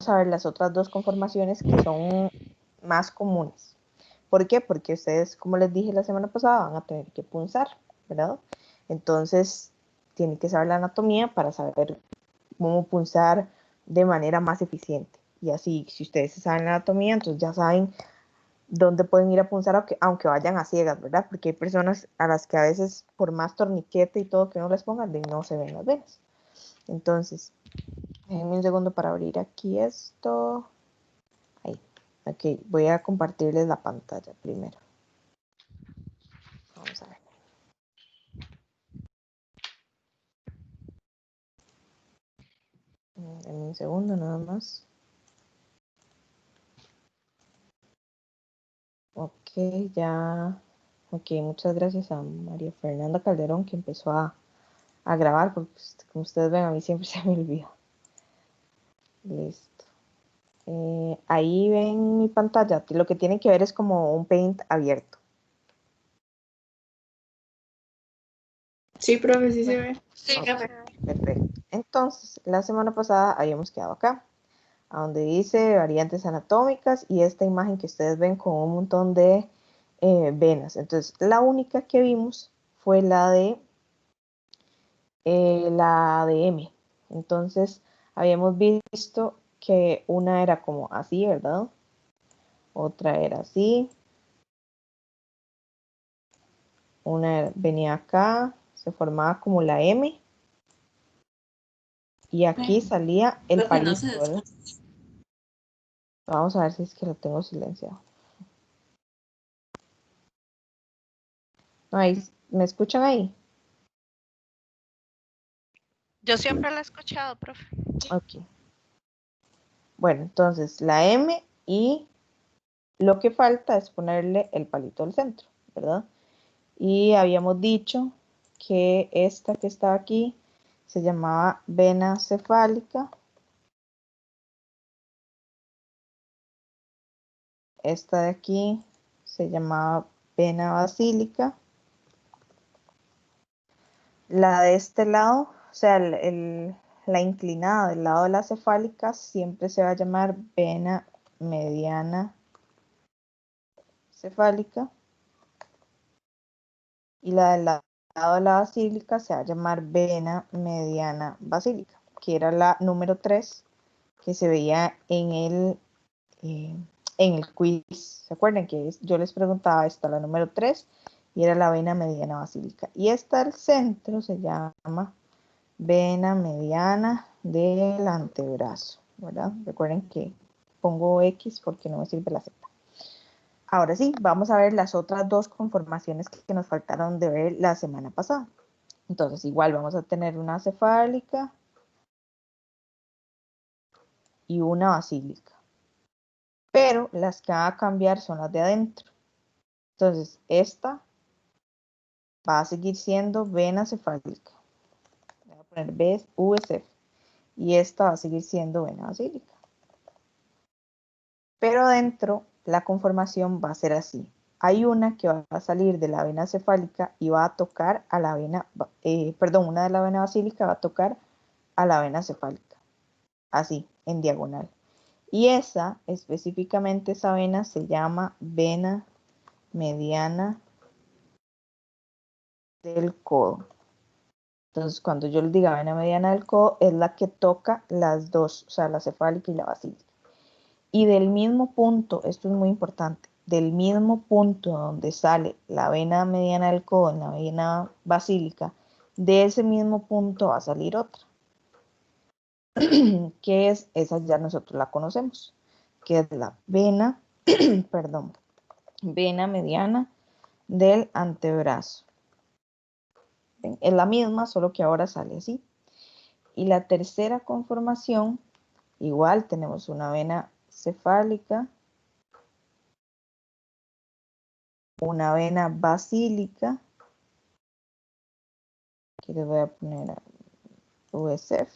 a ver las otras dos conformaciones que son más comunes. ¿Por qué? Porque ustedes, como les dije la semana pasada, van a tener que punzar, ¿verdad? Entonces, tienen que saber la anatomía para saber cómo punzar de manera más eficiente. Y así, si ustedes saben la anatomía, entonces ya saben dónde pueden ir a punzar, aunque vayan a ciegas, ¿verdad? Porque hay personas a las que a veces, por más torniquete y todo que no les pongan, no se ven las venas. Entonces, déjenme un segundo para abrir aquí esto. Ahí. Ok, voy a compartirles la pantalla primero. Vamos a ver. En un segundo nada más. Ok, ya. Ok, muchas gracias a María Fernanda Calderón que empezó a grabar, porque como ustedes ven, a mí siempre se me olvida. Listo. Ahí ven mi pantalla. Lo que tienen que ver es como un Paint abierto. Sí, profe, sí se ve. Sí, okay. Perfecto. Entonces, la semana pasada habíamos quedado acá, a donde dice variantes anatómicas y esta imagen que ustedes ven con un montón de venas. Entonces, la única que vimos fue la de M. Entonces, habíamos visto que una era como así, ¿verdad? Otra era así. Una venía acá, se formaba como la M. Y aquí salía el palito, ¿verdad? Vamos a ver si es que lo tengo silenciado. Ahí, ¿me escuchan ahí? Yo siempre la he escuchado, profe. Ok. Bueno, entonces la M y lo que falta es ponerle el palito al centro, ¿verdad? Y habíamos dicho que esta que está aquí se llamaba vena cefálica. Esta de aquí se llamaba vena basílica. La de este lado, o sea, la inclinada del lado de la cefálica siempre se va a llamar vena mediana cefálica. Y la del lado de la basílica se va a llamar vena mediana basílica, que era la número 3 que se veía en el quiz. ¿Se acuerdan que yo les preguntaba esta, la número 3, y era la vena mediana basílica? Y esta al centro se llama vena mediana del antebrazo, ¿verdad? Recuerden que pongo X porque no me sirve la Z. Ahora sí, vamos a ver las otras dos conformaciones que nos faltaron de ver la semana pasada. Entonces, igual vamos a tener una cefálica y una basílica. Pero las que van a cambiar son las de adentro. Entonces, esta va a seguir siendo vena cefálica. Voy a poner VCF. Y esta va a seguir siendo vena basílica. Pero adentro la conformación va a ser así. Hay una que va a salir de la vena cefálica y va a tocar a la vena, una de la vena basílica va a tocar a la vena cefálica. Así, en diagonal. Y esa, específicamente esa vena, se llama vena mediana del codo. Entonces, cuando yo les diga vena mediana del codo, es la que toca las dos, o sea, la cefálica y la basílica. Y del mismo punto, esto es muy importante, del mismo punto donde sale la vena mediana del codo en la vena basílica, de ese mismo punto va a salir otra. Que es, esa ya nosotros la conocemos, que es la vena, perdón, vena mediana del antebrazo. ¿Ven? Es la misma, solo que ahora sale así. Y la tercera conformación, igual tenemos una vena cefálica, una vena basílica, que le voy a poner USF,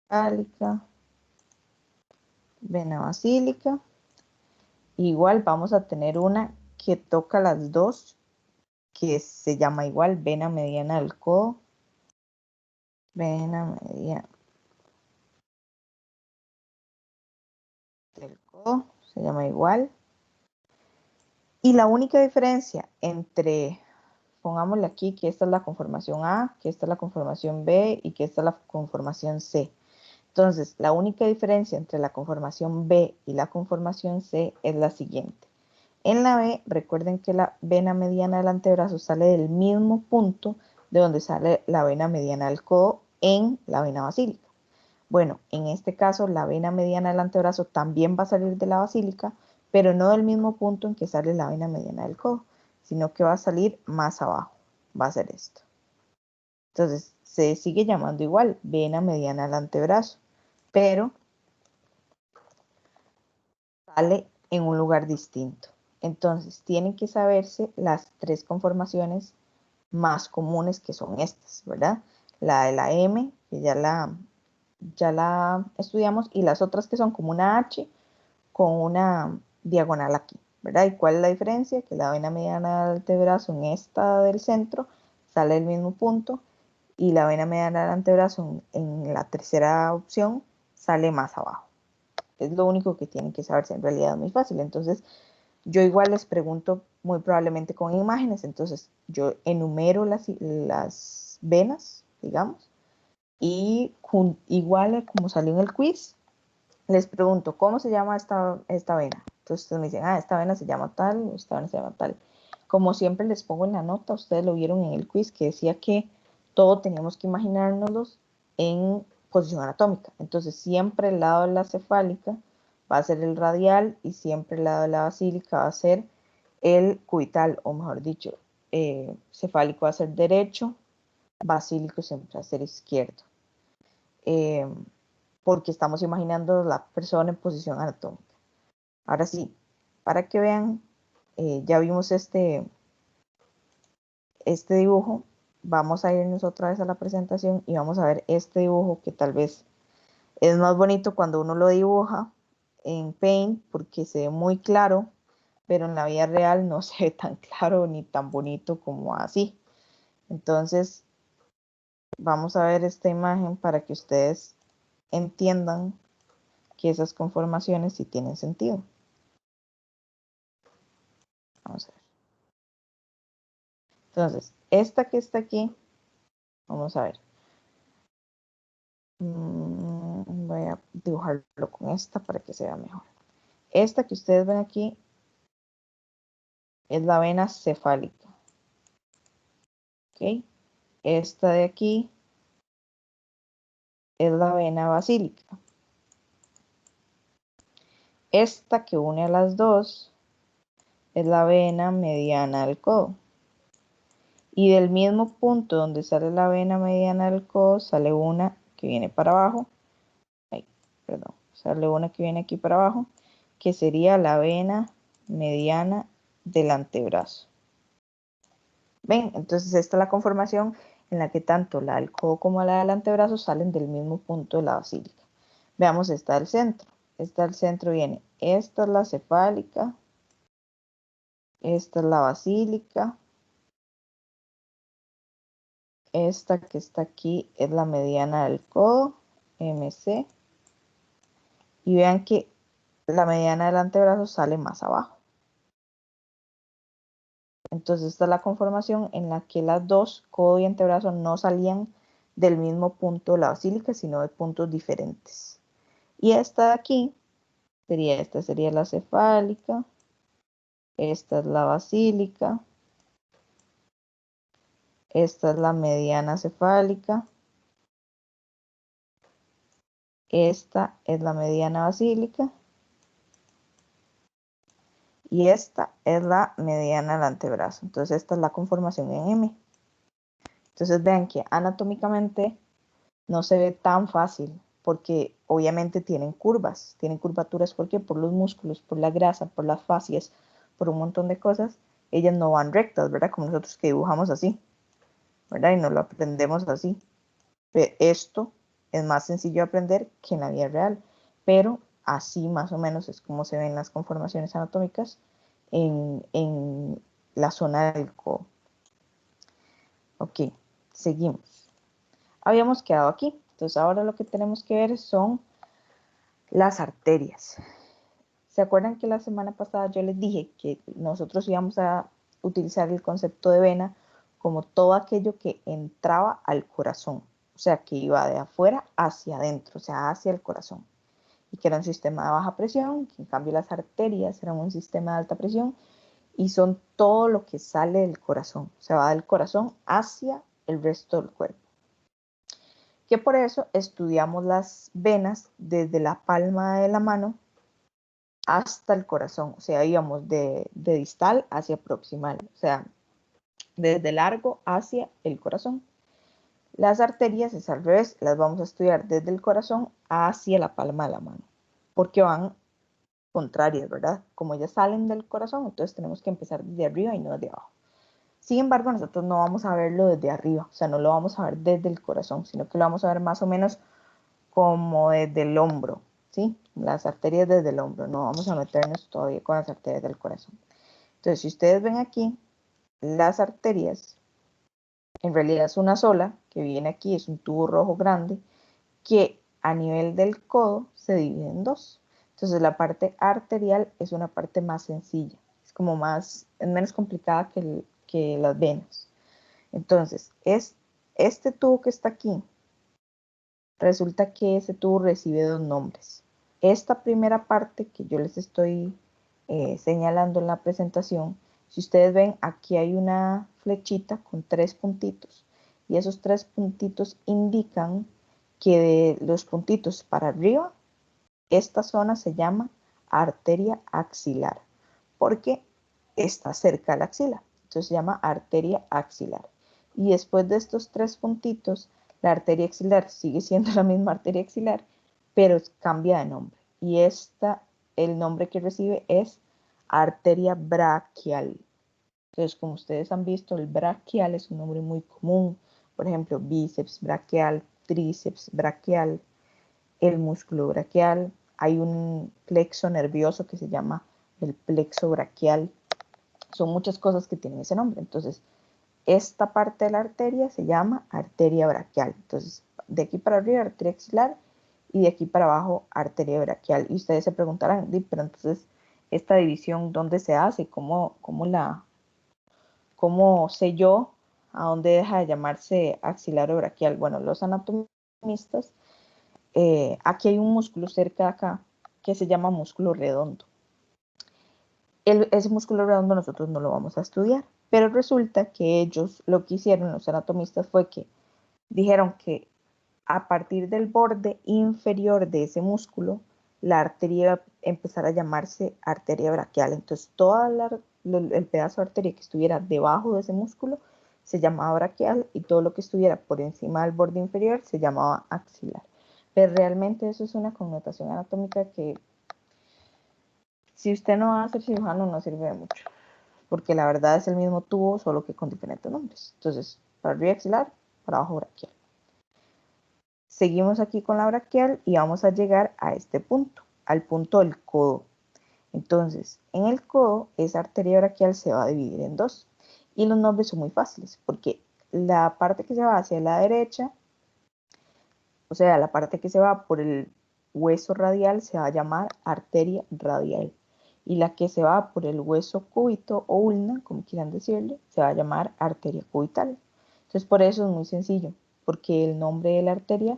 cefálica, vena basílica. Igual vamos a tener una que toca las dos, que se llama igual vena mediana del codo, vena mediana del codo, se llama igual. Y la única diferencia entre, pongámosle aquí que esta es la conformación A, que esta es la conformación B y que esta es la conformación C. Entonces, la única diferencia entre la conformación B y la conformación C es la siguiente. En la B, recuerden que la vena mediana del antebrazo sale del mismo punto de donde sale la vena mediana del codo en la vena basílica. Bueno, en este caso, la vena mediana del antebrazo también va a salir de la basílica, pero no del mismo punto en que sale la vena mediana del codo, sino que va a salir más abajo. Va a ser esto. Entonces, se sigue llamando igual, vena mediana del antebrazo, pero sale en un lugar distinto. Entonces, tienen que saberse las tres conformaciones más comunes que son estas, ¿verdad? La de la M, que ya la estudiamos, y las otras que son como una H con una diagonal aquí, ¿verdad? ¿Y cuál es la diferencia? Que la vena mediana del antebrazo en esta del centro sale del mismo punto y la vena mediana del antebrazo en la tercera opción sale más abajo. Es lo único que tienen que saberse, en realidad es muy fácil. Entonces, yo igual les pregunto muy probablemente con imágenes, entonces yo enumero las venas, digamos, y igual como salió en el quiz, les pregunto, ¿cómo se llama esta vena? Entonces ustedes me dicen, esta vena se llama tal, esta vena se llama tal. Como siempre les pongo en la nota, ustedes lo vieron en el quiz, que decía que todo teníamos que imaginárnoslos en posición anatómica. Entonces siempre el lado de la cefálica va a ser el radial y siempre el lado de la basílica va a ser el cubital, o mejor dicho, cefálico va a ser derecho, basílico siempre va a ser izquierdo. Porque estamos imaginando la persona en posición anatómica. Ahora sí, para que vean, ya vimos este dibujo, vamos a irnos otra vez a la presentación y vamos a ver este dibujo que tal vez es más bonito cuando uno lo dibuja en Paint porque se ve muy claro, pero en la vida real no se ve tan claro ni tan bonito como así. Entonces, vamos a ver esta imagen para que ustedes entiendan que esas conformaciones sí tienen sentido. Vamos a ver. Entonces, esta que está aquí, vamos a ver. Voy a dibujarlo con esta para que se vea mejor. Esta que ustedes ven aquí es la vena cefálica. ¿Ok? Esta de aquí es la vena basílica. Esta que une a las dos es la vena mediana del codo. Y del mismo punto donde sale la vena mediana del codo, sale una que viene para abajo. Ay, perdón. Sale una que viene aquí para abajo, que sería la vena mediana del antebrazo. ¿Ven? Entonces esta es la conformación en la que tanto la del codo como la del antebrazo salen del mismo punto de la basílica. Veamos esta del centro. Esta del centro viene, esta es la cefálica, esta es la basílica, esta que está aquí es la mediana del codo, MC, y vean que la mediana del antebrazo sale más abajo. Entonces esta es la conformación en la que las dos, codo y antebrazo, no salían del mismo punto de la basílica, sino de puntos diferentes. Y esta de aquí, esta sería la cefálica, esta es la basílica, esta es la mediana cefálica, esta es la mediana basílica, y esta es la mediana del antebrazo. Entonces esta es la conformación en M. Entonces vean que anatómicamente no se ve tan fácil porque obviamente tienen curvas, tienen curvaturas. ¿Por qué? Por los músculos, por la grasa, por las fascias, por un montón de cosas. Ellas no van rectas, ¿verdad? Como nosotros que dibujamos así, ¿verdad? Y no lo aprendemos así. Pero esto es más sencillo de aprender que en la vida real, pero así más o menos es como se ven las conformaciones anatómicas en la zona del codo. Ok, seguimos. Habíamos quedado aquí, entonces ahora lo que tenemos que ver son las arterias. ¿Se acuerdan que la semana pasada yo les dije que nosotros íbamos a utilizar el concepto de vena como todo aquello que entraba al corazón? O sea, que iba de afuera hacia adentro, o sea, hacia el corazón. Y que era un sistema de baja presión, que en cambio las arterias eran un sistema de alta presión y son todo lo que sale del corazón. O sea, va del corazón hacia el resto del cuerpo. Que por eso estudiamos las venas desde la palma de la mano hasta el corazón. O sea, íbamos de distal hacia proximal. O sea, desde largo hacia el corazón. Las arterias es al revés, las vamos a estudiar desde el corazón hacia la palma de la mano, porque van contrarias, ¿verdad? Como ya salen del corazón, entonces tenemos que empezar desde arriba y no desde abajo. Sin embargo, nosotros no vamos a verlo desde arriba, o sea, no lo vamos a ver desde el corazón, sino que lo vamos a ver más o menos como desde el hombro, ¿sí? Las arterias desde el hombro, no vamos a meternos todavía con las arterias del corazón. Entonces, si ustedes ven aquí, las arterias en realidad es una sola, que viene aquí, es un tubo rojo grande, que a nivel del codo se divide en dos. Entonces la parte arterial es una parte más sencilla, es como más, es menos complicada que las venas. Entonces, este tubo que está aquí, resulta que ese tubo recibe dos nombres. Esta primera parte que yo les estoy señalando en la presentación, si ustedes ven, aquí hay una flechita con 3 puntitos y esos 3 puntitos indican que de los puntitos para arriba, esta zona se llama arteria axilar porque está cerca de la axila, entonces se llama arteria axilar. Y después de estos 3 puntitos, la arteria axilar sigue siendo la misma arteria axilar, pero cambia de nombre. Y el nombre que recibe es arteria braquial. Entonces, como ustedes han visto, el braquial es un nombre muy común. Por ejemplo, bíceps braquial, tríceps braquial, el músculo braquial. Hay un plexo nervioso que se llama el plexo braquial. Son muchas cosas que tienen ese nombre. Entonces, esta parte de la arteria se llama arteria braquial. Entonces, de aquí para arriba, arteria axilar, y de aquí para abajo, arteria braquial. Y ustedes se preguntarán, pero entonces, esta división, ¿dónde se hace? ¿Cómo sé yo a dónde deja de llamarse axilar o braquial? Bueno, los anatomistas, aquí hay un músculo cerca de acá que se llama músculo redondo. Ese músculo redondo nosotros no lo vamos a estudiar, pero resulta que ellos lo que hicieron, los anatomistas, fue que dijeron que a partir del borde inferior de ese músculo, la arteria iba a empezar a llamarse arteria braquial. Entonces, todo el pedazo de arteria que estuviera debajo de ese músculo se llamaba braquial y todo lo que estuviera por encima del borde inferior se llamaba axilar. Pero realmente eso es una connotación anatómica que si usted no va a ser cirujano no sirve de mucho, porque la verdad es el mismo tubo, solo que con diferentes nombres. Entonces, para arriba axilar, para abajo braquial. Seguimos aquí con la braquial y vamos a llegar a este punto, al punto del codo. Entonces, en el codo, esa arteria braquial se va a dividir en dos. Y los nombres son muy fáciles, porque la parte que se va hacia la derecha, o sea, la parte que se va por el hueso radial, se va a llamar arteria radial. Y la que se va por el hueso cúbito o ulna, como quieran decirle, se va a llamar arteria cubital. Entonces, por eso es muy sencillo, porque el nombre de la arteria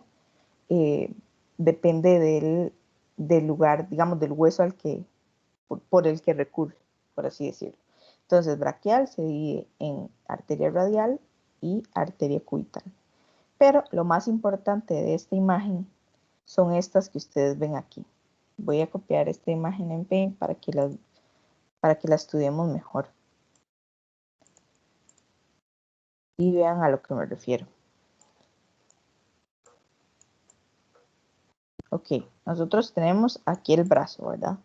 depende del lugar, digamos, del hueso por el que recurre, por así decirlo. Entonces, braquial se divide en arteria radial y arteria cubital. Pero lo más importante de esta imagen son estas que ustedes ven aquí. Voy a copiar esta imagen en Paint para que la estudiemos mejor. Y vean a lo que me refiero. Ok, nosotros tenemos aquí el brazo, ¿verdad?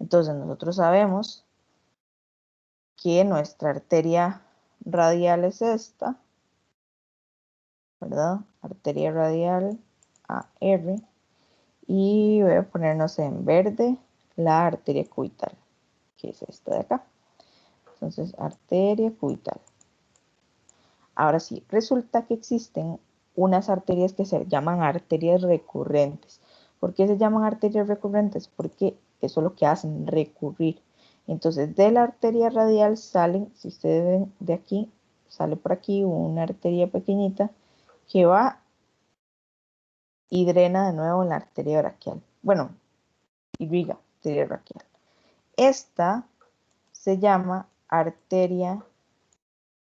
Entonces nosotros sabemos que nuestra arteria radial es esta, ¿verdad? Arteria radial AR. Y voy a ponernos en verde la arteria cubital, que es esta de acá. Entonces, arteria cubital. Ahora sí, resulta que existen unas arterias que se llaman arterias recurrentes. ¿Por qué se llaman arterias recurrentes? Porque Eso es lo que hacen, recurrir. Entonces, de la arteria radial salen, si ustedes ven de aquí, sale por aquí una arteria pequeñita que va y drena de nuevo en la arteria braquial. Bueno, irriga arteria braquial. Esta se llama arteria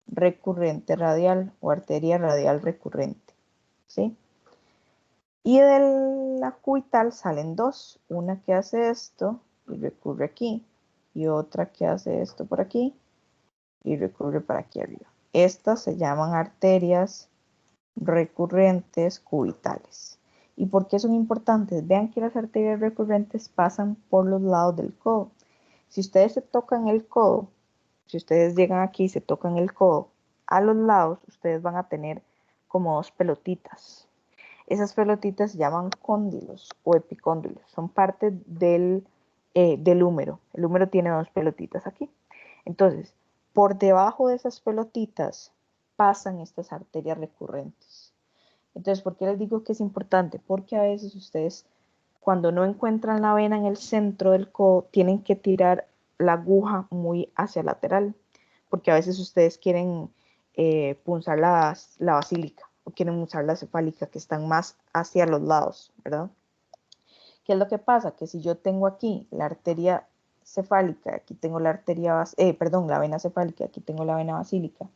recurrente radial o arteria radial recurrente, ¿sí? Y de la cubital salen dos, una que hace esto y recurre aquí, y otra que hace esto por aquí y recurre para aquí arriba. Estas se llaman arterias recurrentes cubitales. ¿Y por qué son importantes? Vean que las arterias recurrentes pasan por los lados del codo. Si ustedes se tocan el codo, si ustedes llegan aquí y se tocan el codo, a los lados ustedes van a tener como dos pelotitas. Esas pelotitas se llaman cóndilos o epicóndilos. Son parte del húmero. El húmero tiene dos pelotitas aquí. Entonces, por debajo de esas pelotitas pasan estas arterias recurrentes. Entonces, ¿por qué les digo que es importante? Porque a veces ustedes, cuando no encuentran la vena en el centro del codo, tienen que tirar la aguja muy hacia lateral, porque a veces ustedes quieren punzar la basílica o quieren usar la cefálica, que están más hacia los lados, ¿verdad? ¿Qué es lo que pasa? Que si yo tengo aquí la arteria cefálica, aquí tengo la arteria, la vena cefálica, aquí tengo la vena basílica,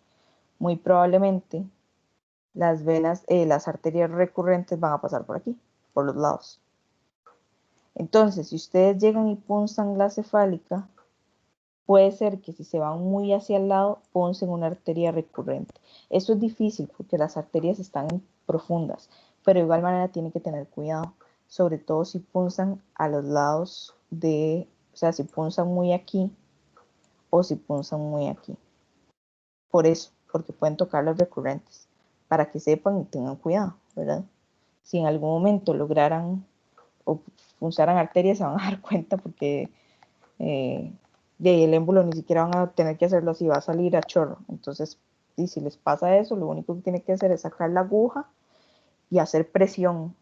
muy probablemente las arterias recurrentes van a pasar por aquí, por los lados. Entonces, si ustedes llegan y punzan la cefálica, puede ser que si se van muy hacia el lado, puncen una arteria recurrente. Esto es difícil porque las arterias están profundas, pero de igual manera tienen que tener cuidado, sobre todo si punzan a los lados o sea, si punzan muy aquí o si punzan muy aquí. Por eso, porque pueden tocar los recurrentes, para que sepan y tengan cuidado, ¿verdad? Si en algún momento lograran o punzaran arterias, se van a dar cuenta porque el émbolo ni siquiera van a tener que hacerlo así, va a salir a chorro. Entonces, y si les pasa eso, lo único que tienen que hacer es sacar la aguja y hacer presión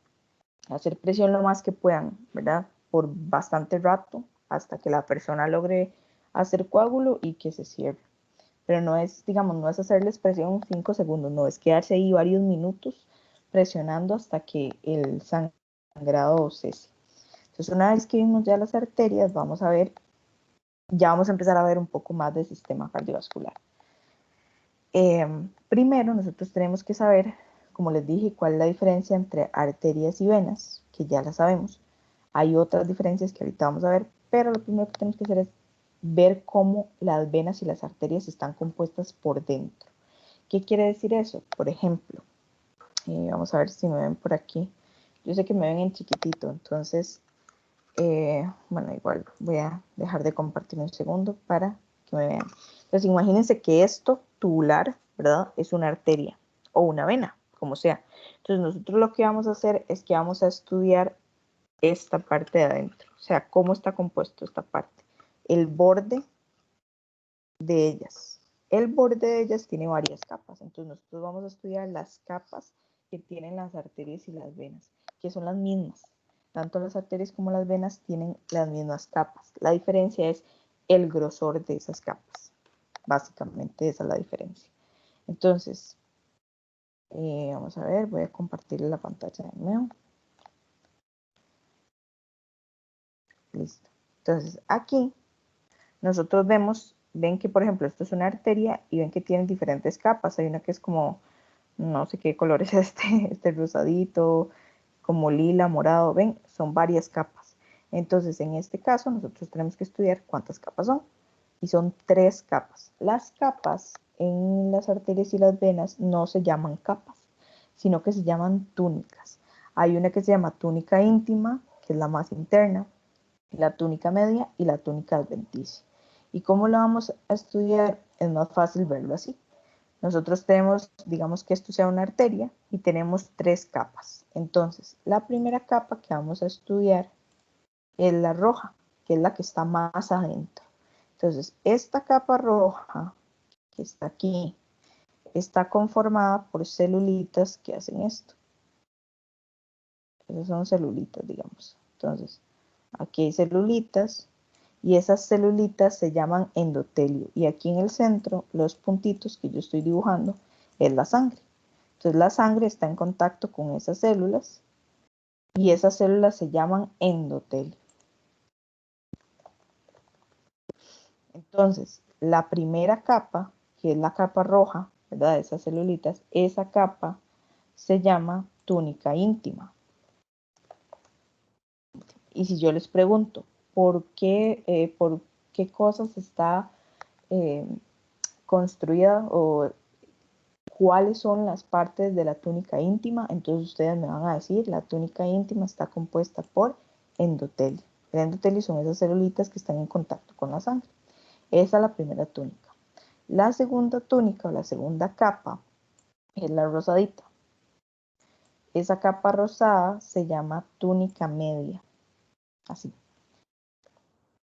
lo más que puedan, ¿verdad? Por bastante rato, hasta que la persona logre hacer coágulo y que se cierre. Pero no es, digamos, no es hacerles presión 5 segundos, no, es quedarse ahí varios minutos presionando hasta que el sangrado cese. Entonces, una vez que vimos ya las arterias, ya vamos a empezar a ver un poco más del sistema cardiovascular. Primero, nosotros tenemos que saber, como les dije, cuál es la diferencia entre arterias y venas, que ya la sabemos. Hay otras diferencias que ahorita vamos a ver, pero lo primero que tenemos que hacer es ver cómo las venas y las arterias están compuestas por dentro. ¿Qué quiere decir eso? Por ejemplo, vamos a ver si me ven por aquí. Yo sé que me ven en chiquitito, entonces, bueno, igual voy a dejar de compartir un segundo para que me vean. Entonces, imagínense que esto tubular, ¿verdad? Es una arteria o una vena, como sea. Entonces, nosotros lo que vamos a hacer es que vamos a estudiar esta parte de adentro, o sea, cómo está compuesto esta parte. El borde de ellas. El borde de ellas tiene varias capas, entonces nosotros vamos a estudiar las capas que tienen las arterias y las venas, que son las mismas. Tanto las arterias como las venas tienen las mismas capas. La diferencia es el grosor de esas capas. Básicamente esa es la diferencia. Entonces, vamos a ver, voy a compartir la pantalla de nuevo. Listo. Entonces, aquí nosotros ven que, por ejemplo, esto es una arteria y ven que tiene diferentes capas. Hay una que es como, no sé qué color es este rosadito, como lila, morado, ven, son varias capas. Entonces, en este caso, nosotros tenemos que estudiar cuántas capas son. Y son 3 capas. Las capas en las arterias y las venas no se llaman capas, sino que se llaman túnicas. Hay una que se llama túnica íntima, que es la más interna, la túnica media y la túnica adventicia. ¿Y cómo lo vamos a estudiar? Es más fácil verlo así. Nosotros tenemos, digamos que esto sea una arteria y tenemos 3 capas. Entonces, la primera capa que vamos a estudiar es la roja, que es la que está más adentro. Entonces, esta capa roja que está aquí está conformada por celulitas que hacen esto. Esas son celulitas, digamos. Entonces, aquí hay celulitas, y esas celulitas se llaman endotelio. Y aquí en el centro, los puntitos que yo estoy dibujando, es la sangre. Entonces la sangre está en contacto con esas células, y esas células se llaman endotelio. Entonces, la primera capa, que es la capa roja, ¿verdad? De esas celulitas, esa capa se llama túnica íntima. Y si yo les pregunto, por qué cosas está construida o cuáles son las partes de la túnica íntima, entonces ustedes me van a decir, la túnica íntima está compuesta por endotelio. El endotelio son esas celulitas que están en contacto con la sangre. Esa es la primera túnica. La segunda túnica o la segunda capa es la rosadita. Esa capa rosada se llama túnica media. Así.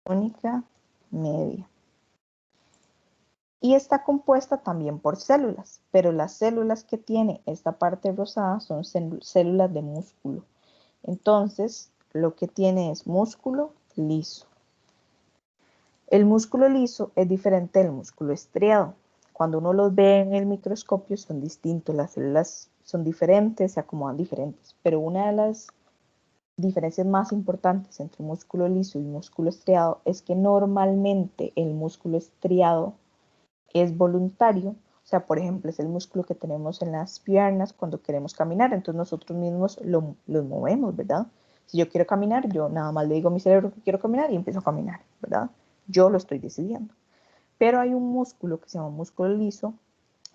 Túnica media. Y está compuesta también por células, pero las células que tiene esta parte rosada son células de músculo. Entonces, lo que tiene es músculo liso. El músculo liso es diferente del músculo estriado. Cuando uno los ve en el microscopio son distintos, las células son diferentes, se acomodan diferentes, pero una de las diferencias más importantes entre músculo liso y músculo estriado es que normalmente el músculo estriado es voluntario, o sea, por ejemplo, es el músculo que tenemos en las piernas cuando queremos caminar, entonces nosotros mismos lo movemos, ¿verdad? Si yo quiero caminar, yo nada más le digo a mi cerebro que quiero caminar y empiezo a caminar, ¿verdad? Yo lo estoy decidiendo. Pero hay un músculo que se llama músculo liso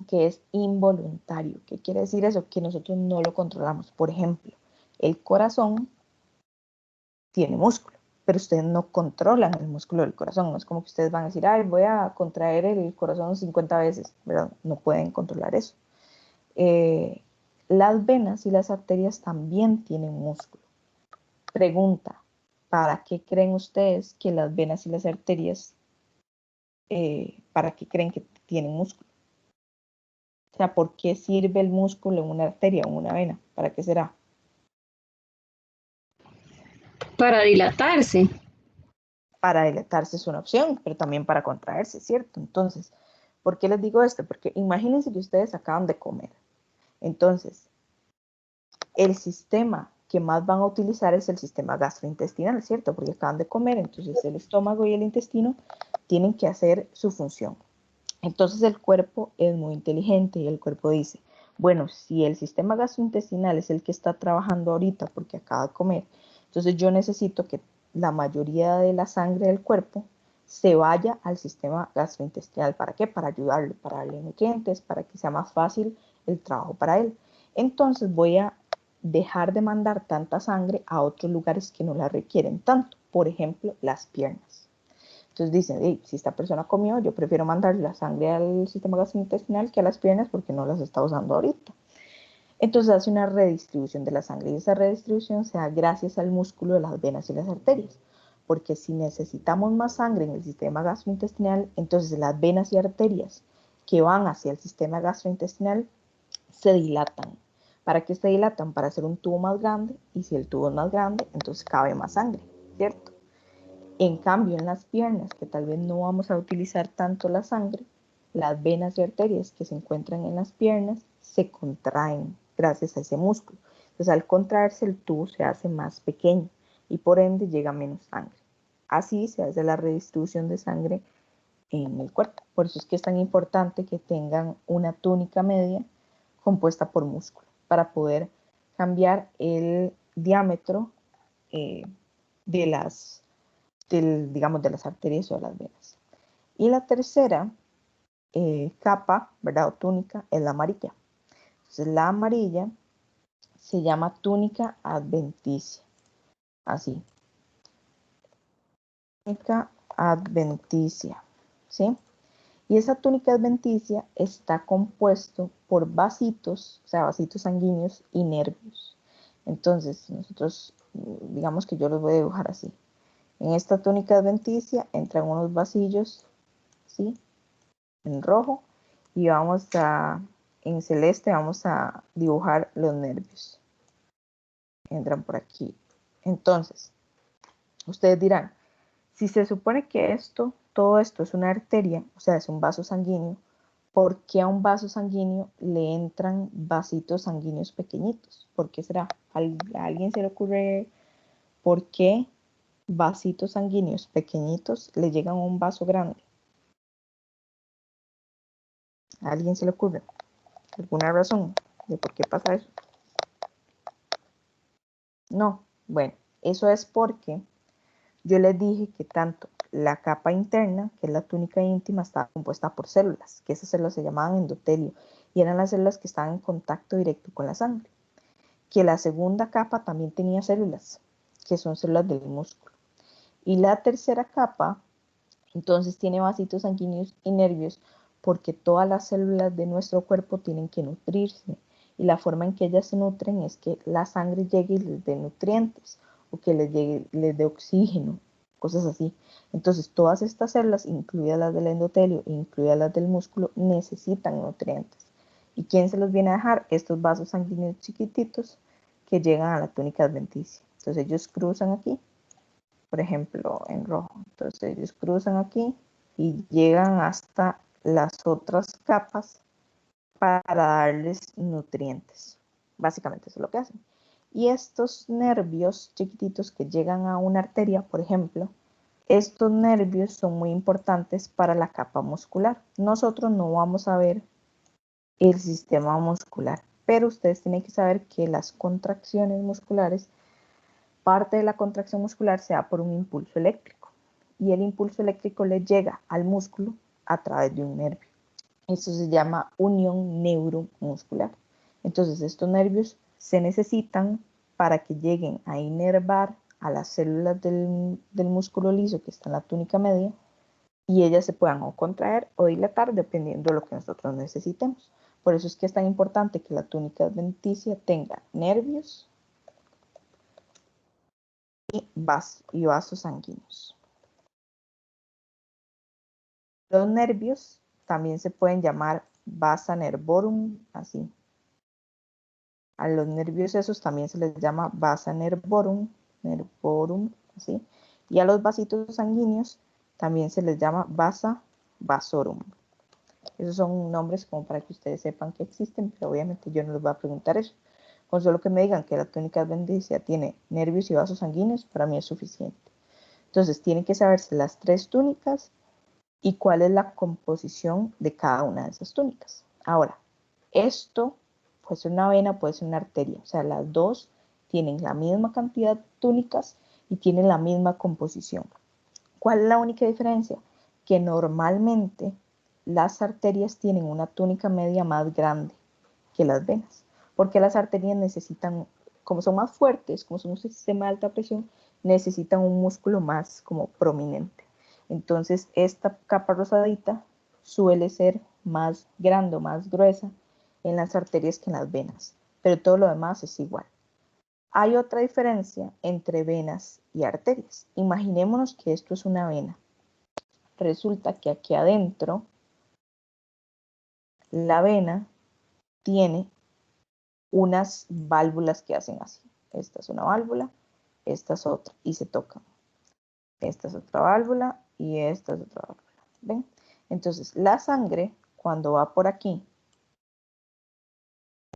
que es involuntario. ¿Qué quiere decir eso? Que nosotros no lo controlamos. Por ejemplo, el corazón tiene músculo, pero ustedes no controlan el músculo del corazón. No es como que ustedes van a decir, ay, voy a contraer el corazón 50 veces, ¿verdad? No pueden controlar eso. Las venas y las arterias también tienen músculo. Pregunta, ¿para qué creen ustedes que las venas y las arterias, para qué creen que tienen músculo? O sea, ¿por qué sirve el músculo en una arteria o en una vena? ¿Para qué será? Para dilatarse. Para dilatarse es una opción, pero también para contraerse, ¿cierto? Entonces, ¿por qué les digo esto? Porque imagínense que ustedes acaban de comer. Entonces, el sistema que más van a utilizar es el sistema gastrointestinal, ¿cierto? Porque acaban de comer, entonces el estómago y el intestino tienen que hacer su función. Entonces el cuerpo es muy inteligente y el cuerpo dice, bueno, si el sistema gastrointestinal es el que está trabajando ahorita porque acaba de comer, entonces yo necesito que la mayoría de la sangre del cuerpo se vaya al sistema gastrointestinal. ¿Para qué? Para ayudarle, para darle nutrientes, para que sea más fácil el trabajo para él. Entonces voy a dejar de mandar tanta sangre a otros lugares que no la requieren tanto. Por ejemplo, las piernas. Entonces dicen, hey, si esta persona comió, yo prefiero mandar la sangre al sistema gastrointestinal que a las piernas porque no las está usando ahorita. Entonces hace una redistribución de la sangre y esa redistribución se da gracias al músculo de las venas y las arterias. Porque si necesitamos más sangre en el sistema gastrointestinal, entonces las venas y arterias que van hacia el sistema gastrointestinal se dilatan. ¿Para qué se dilatan? Para hacer un tubo más grande, y si el tubo es más grande, entonces cabe más sangre, ¿cierto? En cambio, en las piernas, que tal vez no vamos a utilizar tanto la sangre, las venas y arterias que se encuentran en las piernas se contraen gracias a ese músculo. Entonces, al contraerse, el tubo se hace más pequeño y por ende llega menos sangre. Así se hace la redistribución de sangre en el cuerpo. Por eso es que es tan importante que tengan una túnica media compuesta por músculo para poder cambiar el diámetro de las digamos, de las arterias o de las venas. Y la tercera capa, ¿verdad? O túnica es la amarilla. Entonces la amarilla se llama túnica adventicia. Así. Túnica adventicia. ¿Sí? Y esa túnica adventicia está compuesto por vasitos, o sea, vasitos sanguíneos y nervios. Entonces, nosotros, digamos que yo los voy a dibujar así. En esta túnica adventicia entran unos vasillos, ¿sí? En rojo, y en celeste vamos a dibujar los nervios. Entran por aquí. Entonces, Ustedes dirán, si se supone que todo esto es una arteria, o sea, es un vaso sanguíneo, ¿por qué a un vaso sanguíneo le entran vasitos sanguíneos pequeñitos? ¿Por qué será? ¿A alguien se le ocurre por qué vasitos sanguíneos pequeñitos le llegan a un vaso grande? ¿A alguien se le ocurre alguna razón de por qué pasa eso? No. Bueno, eso es porque yo les dije que tanto la capa interna, que es la túnica íntima, estaba compuesta por células, que esas células se llamaban endotelio, y eran las células que estaban en contacto directo con la sangre. Que la segunda capa también tenía células, que son células del músculo. Y la tercera capa, entonces, tiene vasitos sanguíneos y nervios, porque todas las células de nuestro cuerpo tienen que nutrirse. Y la forma en que ellas se nutren es que la sangre llegue y les dé nutrientes, o que les dé oxígeno, cosas así. Entonces, todas estas células, incluidas las del endotelio, incluidas las del músculo, necesitan nutrientes. ¿Y quién se los viene a dejar? Estos vasos sanguíneos chiquititos que llegan a la túnica adventicia. Entonces, ellos cruzan aquí, por ejemplo, en rojo. Entonces, ellos cruzan aquí y llegan hasta las otras capas para darles nutrientes. Básicamente eso es lo que hacen. Y estos nervios chiquititos que llegan a una arteria, por ejemplo, estos nervios son muy importantes para la capa muscular. Nosotros no vamos a ver el sistema muscular, pero ustedes tienen que saber que las contracciones musculares, parte de la contracción muscular se da por un impulso eléctrico, y el impulso eléctrico le llega al músculo a través de un nervio. Esto se llama unión neuromuscular. Entonces, estos nervios se necesitan para que lleguen a inervar a las células del músculo liso que está en la túnica media, y ellas se puedan o contraer o dilatar dependiendo de lo que nosotros necesitemos. Por eso es que es tan importante que la túnica adventicia tenga nervios y vasos sanguíneos. Los nervios también se pueden llamar vasa nervorum, así. A los nervios esos también se les llama vasa nervorum, así. Y a los vasitos sanguíneos también se les llama vasa vasorum. Esos son nombres como para que ustedes sepan que existen, pero obviamente yo no les voy a preguntar eso. Con solo que me digan que la túnica adventicia tiene nervios y vasos sanguíneos, para mí es suficiente. Entonces, tienen que saberse las tres túnicas y cuál es la composición de cada una de esas túnicas. Ahora, esto puede ser una vena, puede ser una arteria, o sea, las dos tienen la misma cantidad de túnicas y tienen la misma composición. ¿Cuál es la única diferencia? Que normalmente las arterias tienen una túnica media más grande que las venas, porque las arterias necesitan, como son más fuertes, como son un sistema de alta presión, necesitan un músculo más como prominente. Entonces, esta capa rosadita suele ser más grande, más gruesa en las arterias que en las venas, pero todo lo demás es igual. Hay otra diferencia entre venas y arterias. Imaginémonos que esto es una vena. Resulta que aquí adentro la vena tiene unas válvulas que hacen así. Esta es una válvula, esta es otra, y se tocan. Esta es otra válvula y esta es otra válvula. ¿Ven? Entonces, la sangre, cuando va por aquí,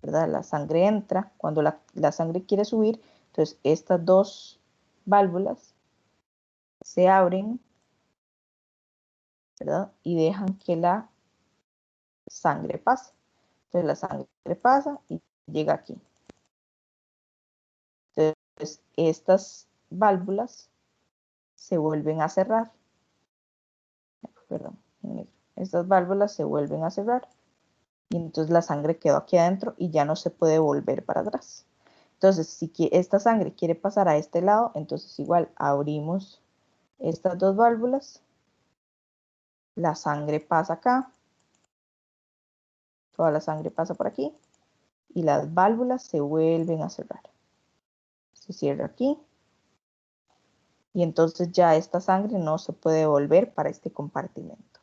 ¿verdad? La sangre entra, cuando la sangre quiere subir, entonces estas dos válvulas se abren, ¿verdad? Y dejan que la sangre pase. Entonces la sangre pasa y llega aquí. Entonces estas válvulas se vuelven a cerrar. Perdón, estas válvulas se vuelven a cerrar y entonces la sangre quedó aquí adentro y ya no se puede volver para atrás. Entonces, si esta sangre quiere pasar a este lado, entonces igual abrimos estas dos válvulas, la sangre pasa acá, toda la sangre pasa por aquí y las válvulas se vuelven a cerrar. Se cierra aquí y entonces ya esta sangre no se puede volver para este compartimento.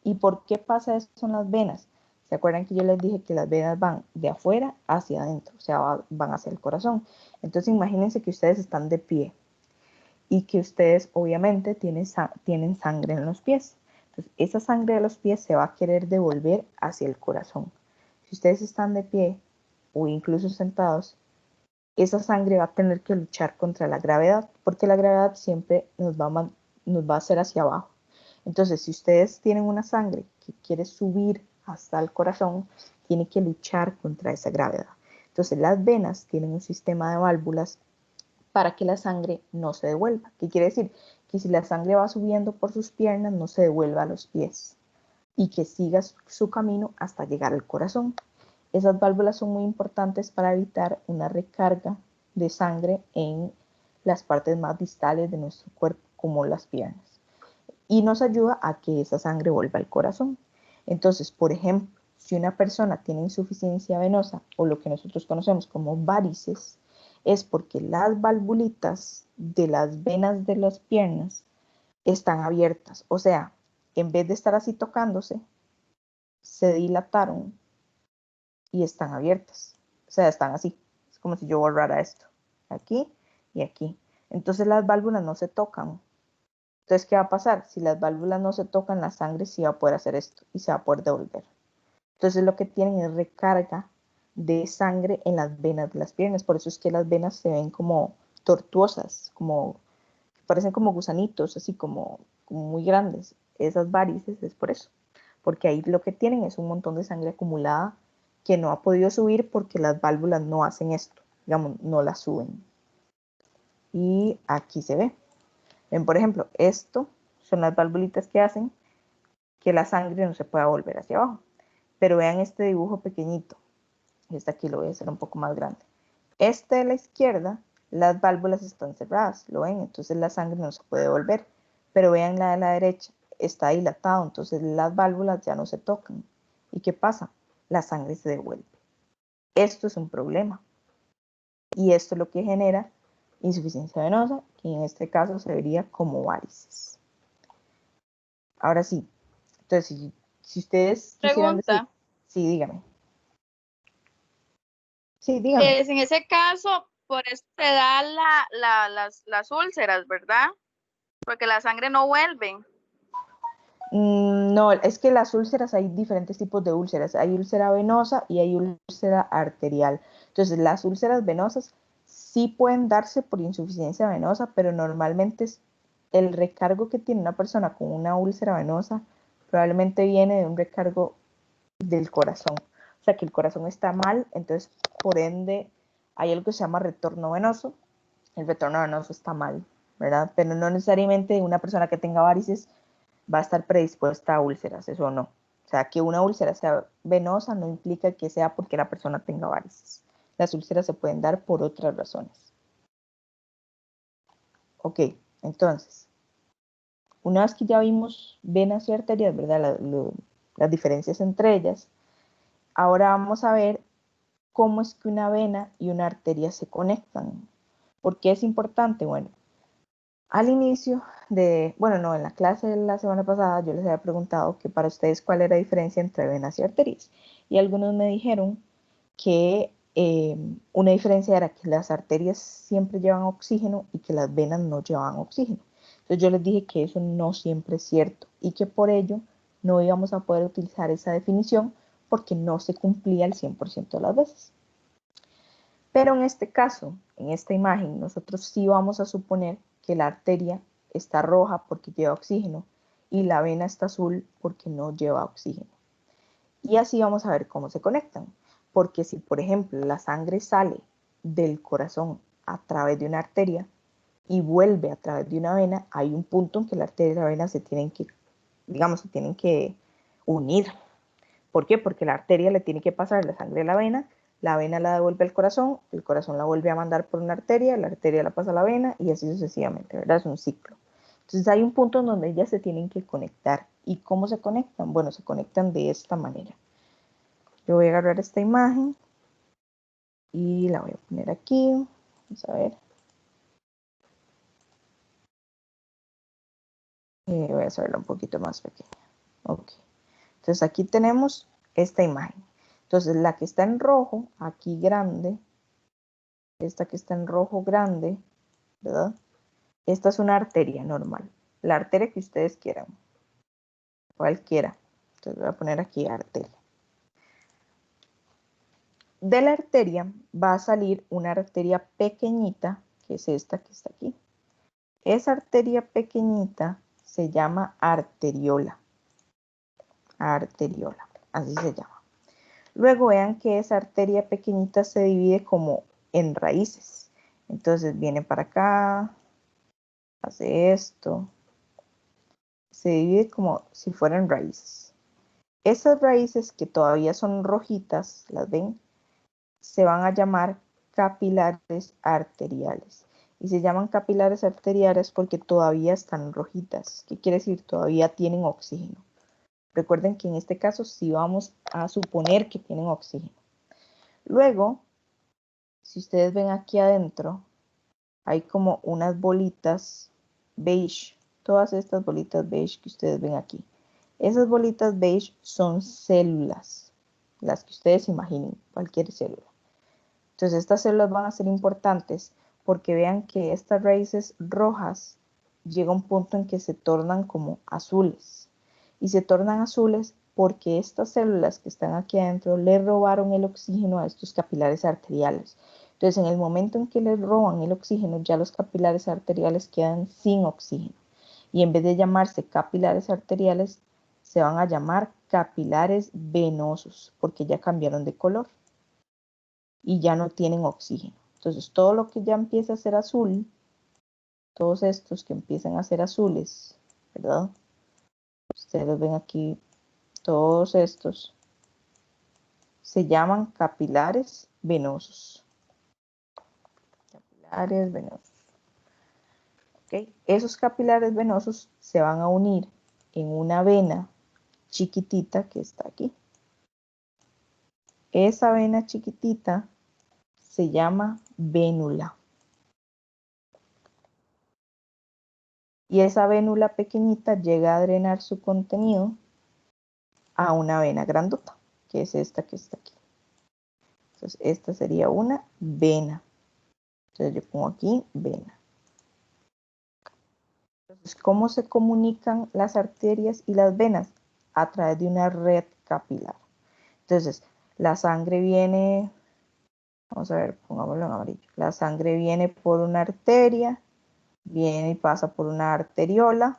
¿Y por qué pasa eso en las venas? ¿Se acuerdan que yo les dije que las venas van de afuera hacia adentro? O sea, van hacia el corazón. Entonces imagínense que ustedes están de pie y que ustedes obviamente tienen sangre en los pies. Entonces, esa sangre de los pies se va a querer devolver hacia el corazón. Si ustedes están de pie o incluso sentados, esa sangre va a tener que luchar contra la gravedad, porque la gravedad siempre nos va a hacer hacia abajo. Entonces, si ustedes tienen una sangre que quiere subir hasta el corazón, tiene que luchar contra esa gravedad. Entonces, las venas tienen un sistema de válvulas para que la sangre no se devuelva. ¿Qué quiere decir? Que si la sangre va subiendo por sus piernas, no se devuelva a los pies y que siga su camino hasta llegar al corazón. Esas válvulas son muy importantes para evitar una recarga de sangre en las partes más distales de nuestro cuerpo, como las piernas. Y nos ayuda a que esa sangre vuelva al corazón. Entonces, por ejemplo, si una persona tiene insuficiencia venosa o lo que nosotros conocemos como varices, es porque las valvulitas de las venas de las piernas están abiertas. O sea, en vez de estar así tocándose, se dilataron y están abiertas. O sea, están así. Es como si yo borrara esto. Aquí y aquí. Entonces las válvulas no se tocan. Entonces, ¿qué va a pasar? Si las válvulas no se tocan, la sangre sí va a poder hacer esto y se va a poder devolver. Entonces lo que tienen es recarga de sangre en las venas de las piernas. Por eso es que las venas se ven como tortuosas, como parecen como gusanitos, así como muy grandes. Esas varices es por eso. Porque ahí lo que tienen es un montón de sangre acumulada que no ha podido subir porque las válvulas no hacen esto, digamos, no la suben. Y aquí se ve. Ven, por ejemplo, esto son las valvulitas que hacen que la sangre no se pueda volver hacia abajo. Pero vean este dibujo pequeñito. Este aquí lo voy a hacer un poco más grande. Este de la izquierda, las válvulas están cerradas, ¿lo ven? Entonces la sangre no se puede volver. Pero vean la de la derecha, está dilatado, entonces las válvulas ya no se tocan. ¿Y qué pasa? La sangre se devuelve. Esto es un problema. Y esto es lo que genera insuficiencia venosa, que en este caso se vería como varices. Ahora sí, entonces si ustedes quisieran decir, Pregunta. sí, dígame. Sí, dígame. En ese caso, por eso se da las úlceras, ¿verdad? Porque la sangre no vuelve. No, es que las úlceras hay diferentes tipos de úlceras. Hay úlcera venosa y hay úlcera arterial. Entonces, las úlceras venosas sí pueden darse por insuficiencia venosa, pero normalmente el recargo que tiene una persona con una úlcera venosa probablemente viene de un recargo del corazón. O sea, que el corazón está mal, entonces, por ende, hay algo que se llama retorno venoso. El retorno venoso está mal, ¿verdad? Pero no necesariamente una persona que tenga varices va a estar predispuesta a úlceras, eso no. O sea, que una úlcera sea venosa no implica que sea porque la persona tenga varices. Las úlceras se pueden dar por otras razones. Ok, entonces, una vez que ya vimos venas y arterias, ¿verdad? Las diferencias entre ellas, ahora vamos a ver cómo es que una vena y una arteria se conectan. ¿Por qué es importante? Bueno, al inicio en la clase de la semana pasada yo les había preguntado que para ustedes cuál era la diferencia entre venas y arterias. Y algunos me dijeron que una diferencia era que las arterias siempre llevan oxígeno y que las venas no llevan oxígeno. Entonces yo les dije que eso no siempre es cierto y que por ello no íbamos a poder utilizar esa definición porque no se cumplía el 100% de las veces. Pero en este caso, en esta imagen, nosotros sí vamos a suponer que la arteria está roja porque lleva oxígeno y la vena está azul porque no lleva oxígeno. Y así vamos a ver cómo se conectan. Porque si, por ejemplo, la sangre sale del corazón a través de una arteria y vuelve a través de una vena, hay un punto en que la arteria y la vena se tienen que unir. ¿Por qué? Porque la arteria le tiene que pasar la sangre a la vena la devuelve al corazón, el corazón la vuelve a mandar por una arteria, la arteria la pasa a la vena y así sucesivamente, ¿verdad? Es un ciclo. Entonces hay un punto en donde ellas se tienen que conectar. ¿Y cómo se conectan? Bueno, se conectan de esta manera. Yo voy a agarrar esta imagen y la voy a poner aquí. Vamos a ver. Voy a hacerla un poquito más pequeña. Ok. Entonces aquí tenemos esta imagen. Entonces la que está en rojo, aquí grande, esta que está en rojo grande, ¿verdad? Esta es una arteria normal. La arteria que ustedes quieran. Cualquiera. Entonces voy a poner aquí arteria. De la arteria va a salir una arteria pequeñita, que es esta que está aquí. Esa arteria pequeñita se llama arteriola. Arteriola, así se llama. Luego vean que esa arteria pequeñita se divide como en raíces. Entonces viene para acá, hace esto. Se divide como si fueran raíces. Esas raíces que todavía son rojitas, ¿las ven? Se van a llamar capilares arteriales. Y se llaman capilares arteriales porque todavía están rojitas. ¿Qué quiere decir? Todavía tienen oxígeno. Recuerden que en este caso sí vamos a suponer que tienen oxígeno. Luego, si ustedes ven aquí adentro, hay como unas bolitas beige. Todas estas bolitas beige que ustedes ven aquí. Esas bolitas beige son células. Las que ustedes imaginen, cualquier célula. Entonces estas células van a ser importantes porque vean que estas raíces rojas llega un punto en que se tornan como azules. Y se tornan azules porque estas células que están aquí adentro le robaron el oxígeno a estos capilares arteriales. Entonces en el momento en que les roban el oxígeno, ya los capilares arteriales quedan sin oxígeno. Y en vez de llamarse capilares arteriales, se van a llamar capilares venosos porque ya cambiaron de color y ya no tienen oxígeno. Entonces todo lo que ya empieza a ser azul, todos estos que empiezan a ser azules, ¿verdad? Ustedes los ven aquí, todos estos se llaman capilares venosos. Capilares venosos. ¿Okay? Esos capilares venosos se van a unir en una vena chiquitita que está aquí. Esa vena chiquitita se llama vénula. Y esa vénula pequeñita llega a drenar su contenido a una vena grandota, que es esta que está aquí. Entonces, esta sería una vena. Entonces, yo pongo aquí vena. Entonces, ¿cómo se comunican las arterias y las venas? A través de una red capilar. Entonces, la sangre viene, vamos a ver, pongámoslo en amarillo. La sangre viene por una arteria, viene y pasa por una arteriola.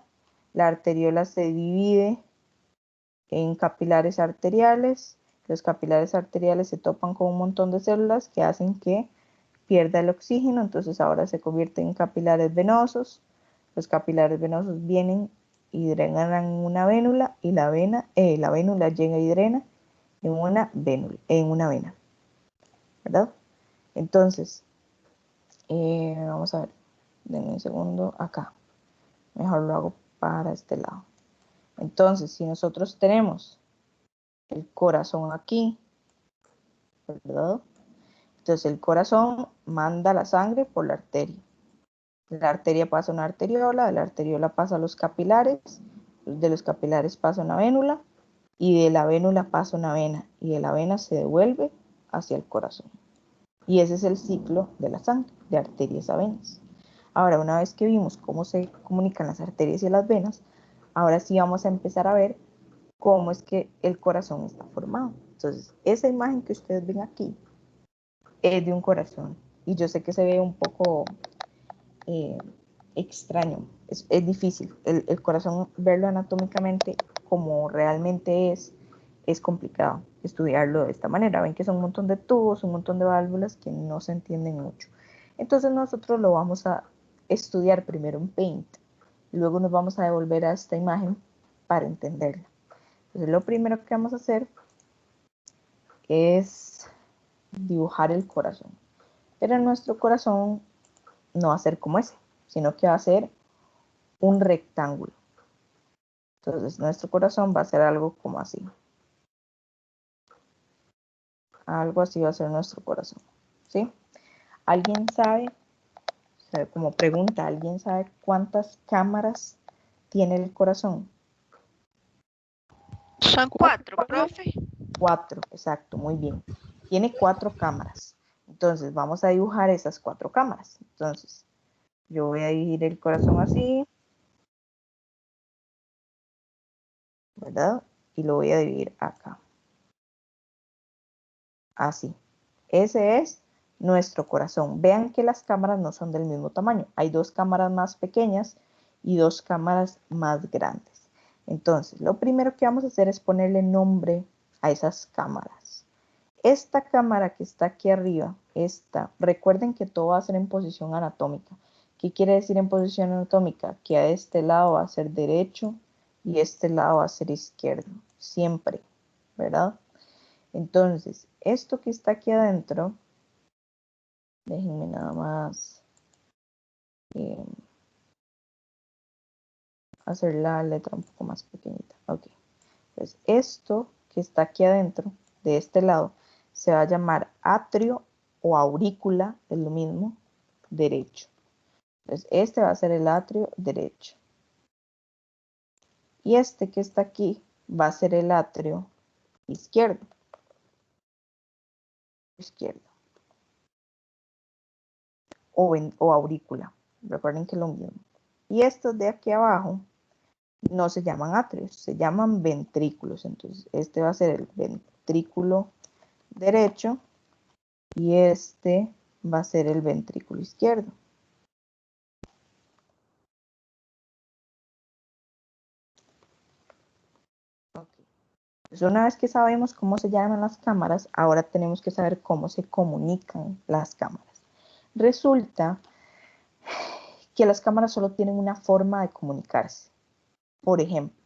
La arteriola se divide en capilares arteriales. Los capilares arteriales se topan con un montón de células que hacen que pierda el oxígeno, entonces ahora se convierten en capilares venosos. Los capilares venosos vienen y drenan en una vénula y la vénula llega y drena en una vena, ¿verdad? Entonces, vamos a ver, denme un segundo acá. Mejor lo hago para este lado. Entonces, si nosotros tenemos el corazón aquí, ¿verdad? Entonces el corazón manda la sangre por la arteria. La arteria pasa a una arteriola, de la arteriola pasa a los capilares, de los capilares pasa a una vénula, y de la vénula pasa a una vena, y de la vena se devuelve hacia el corazón. Y ese es el ciclo de la sangre, de arterias a venas. Ahora, una vez que vimos cómo se comunican las arterias y las venas, ahora sí vamos a empezar a ver cómo es que el corazón está formado. Entonces, esa imagen que ustedes ven aquí es de un corazón. Y yo sé que se ve un poco extraño, es difícil. El corazón, verlo anatómicamente como realmente es complicado estudiarlo de esta manera. Ven que son un montón de tubos, un montón de válvulas que no se entienden mucho. Entonces nosotros lo vamos a estudiar primero en Paint. Y luego nos vamos a devolver a esta imagen para entenderla. Entonces lo primero que vamos a hacer es dibujar el corazón. Pero nuestro corazón no va a ser como ese, sino que va a ser un rectángulo. Entonces nuestro corazón va a ser algo como así. Algo así va a ser nuestro corazón. ¿Sí? ¿Alguien sabe? O sea, como pregunta, ¿alguien sabe cuántas cámaras tiene el corazón? Son 4, profe. 4, exacto, muy bien. Tiene 4 cámaras. Entonces vamos a dibujar esas 4 cámaras. Entonces yo voy a dividir el corazón así, ¿verdad? Y lo voy a dividir acá. Así. Ese es nuestro corazón. Vean que las cámaras no son del mismo tamaño. Hay dos cámaras más pequeñas y dos cámaras más grandes. Entonces, lo primero que vamos a hacer es ponerle nombre a esas cámaras. Esta cámara que está aquí arriba, recuerden que todo va a ser en posición anatómica. ¿Qué quiere decir en posición anatómica? Que a este lado va a ser derecho y este lado va a ser izquierdo. Siempre, ¿verdad? Entonces, esto que está aquí adentro, déjenme nada más hacer la letra un poco más pequeñita. Ok. Entonces, esto que está aquí adentro, de este lado, se va a llamar atrio o aurícula, es lo mismo, derecho. Entonces, este va a ser el atrio derecho. Y este que está aquí va a ser el atrio izquierdo. O aurícula. Recuerden que es lo mismo. Y estos de aquí abajo no se llaman atrios, se llaman ventrículos. Entonces, este va a ser el ventrículo derecho y este va a ser el ventrículo izquierdo. Okay. Entonces, una vez que sabemos cómo se llaman las cámaras, ahora tenemos que saber cómo se comunican las cámaras. Resulta que las cámaras solo tienen una forma de comunicarse. Por ejemplo,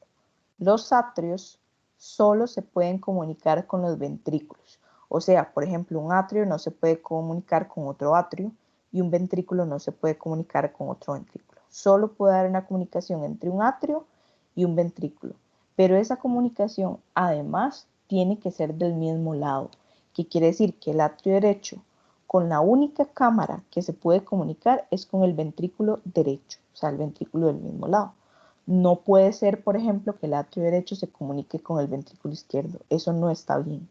los atrios solo se pueden comunicar con los ventrículos. O sea, por ejemplo, un atrio no se puede comunicar con otro atrio y un ventrículo no se puede comunicar con otro ventrículo. Solo puede haber una comunicación entre un atrio y un ventrículo. Pero esa comunicación además tiene que ser del mismo lado, que quiere decir que el atrio derecho con la única cámara que se puede comunicar es con el ventrículo derecho, o sea, el ventrículo del mismo lado. No puede ser, por ejemplo, que el atrio derecho se comunique con el ventrículo izquierdo. Eso no está bien.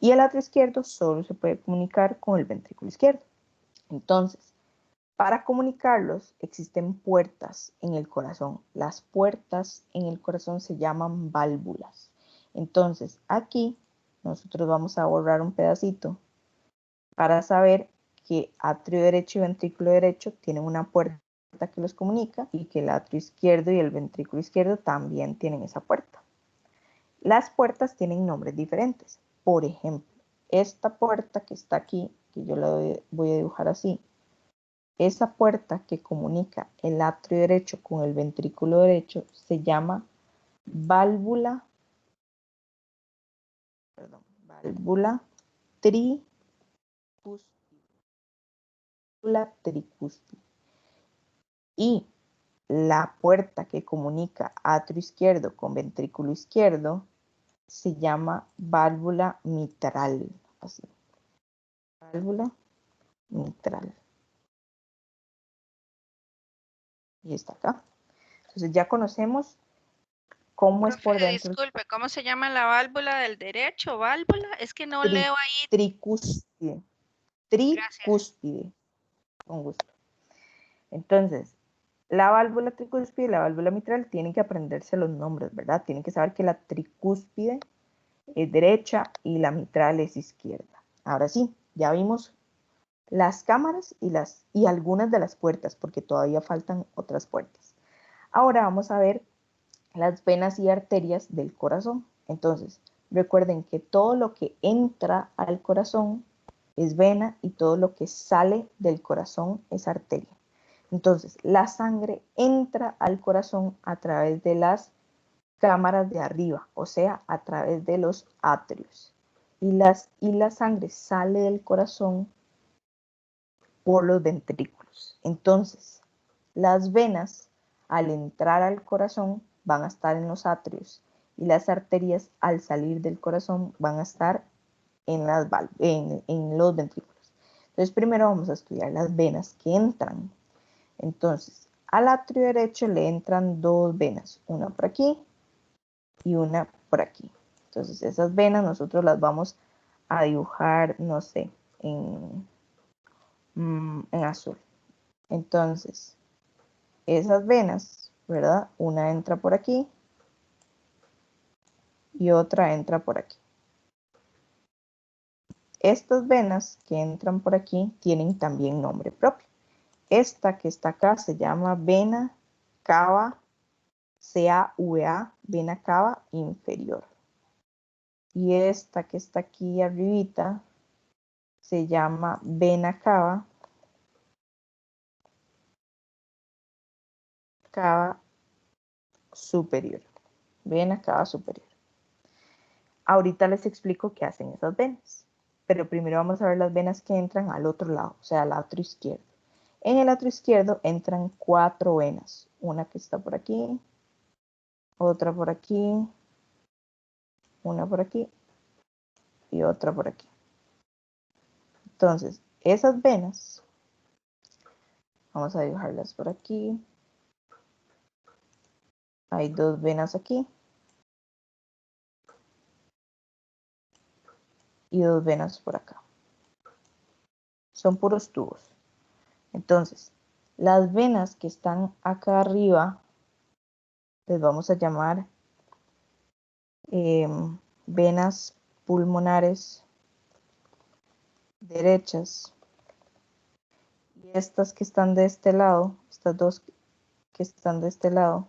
Y el atrio izquierdo solo se puede comunicar con el ventrículo izquierdo. Entonces, para comunicarlos existen puertas en el corazón. Las puertas en el corazón se llaman válvulas. Entonces, aquí nosotros vamos a borrar un pedacito para saber que atrio derecho y ventrículo derecho tienen una puerta que los comunica y que el atrio izquierdo y el ventrículo izquierdo también tienen esa puerta. Las puertas tienen nombres diferentes. Por ejemplo, esta puerta que está aquí, que yo la voy a dibujar así, esa puerta que comunica el atrio derecho con el ventrículo derecho se llama válvula tricúspide. Y la puerta que comunica atrio izquierdo con ventrículo izquierdo se llama válvula mitral. Así. Válvula mitral. Y está acá. Entonces ya conocemos cómo es por dentro. Disculpe, ¿cómo se llama la válvula del derecho? ¿Válvula? Es que no leo ahí. Tricúspide. Gracias. Tricúspide. Con gusto. Entonces, la válvula tricúspide y la válvula mitral tienen que aprenderse los nombres, ¿verdad? Tienen que saber que la tricúspide es derecha y la mitral es izquierda. Ahora sí, ya vimos las cámaras y algunas de las puertas, porque todavía faltan otras puertas. Ahora vamos a ver las venas y arterias del corazón. Entonces, recuerden que todo lo que entra al corazón es vena y todo lo que sale del corazón es arteria. Entonces, la sangre entra al corazón a través de las cámaras de arriba, o sea, a través de los atrios. Y la sangre sale del corazón por los ventrículos. Entonces, las venas, al entrar al corazón, van a estar en los atrios y las arterias, al salir del corazón, van a estar en los ventrículos. Entonces, primero vamos a estudiar las venas que entran. Entonces, al atrio derecho le entran dos venas, una por aquí y una por aquí. Entonces, esas venas nosotros las vamos a dibujar, no sé, en azul. Entonces, esas venas, ¿verdad? Una entra por aquí y otra entra por aquí. Estas venas que entran por aquí tienen también nombre propio. Esta que está acá se llama vena cava, C-A-V-A, vena cava inferior. Y esta que está aquí arribita se llama vena cava superior. Vena cava superior. Ahorita les explico qué hacen esas venas. Pero primero vamos a ver las venas que entran al otro lado, o sea, al atrio izquierdo. En el atrio izquierdo entran 4 venas. Una que está por aquí, otra por aquí, una por aquí y otra por aquí. Entonces, esas venas, vamos a dibujarlas por aquí. Hay 2 venas aquí. Y 2 venas por acá. Son puros tubos. Entonces, las venas que están acá arriba, les vamos a llamar venas pulmonares derechas. Y estas que están de este lado, estas 2 que están de este lado,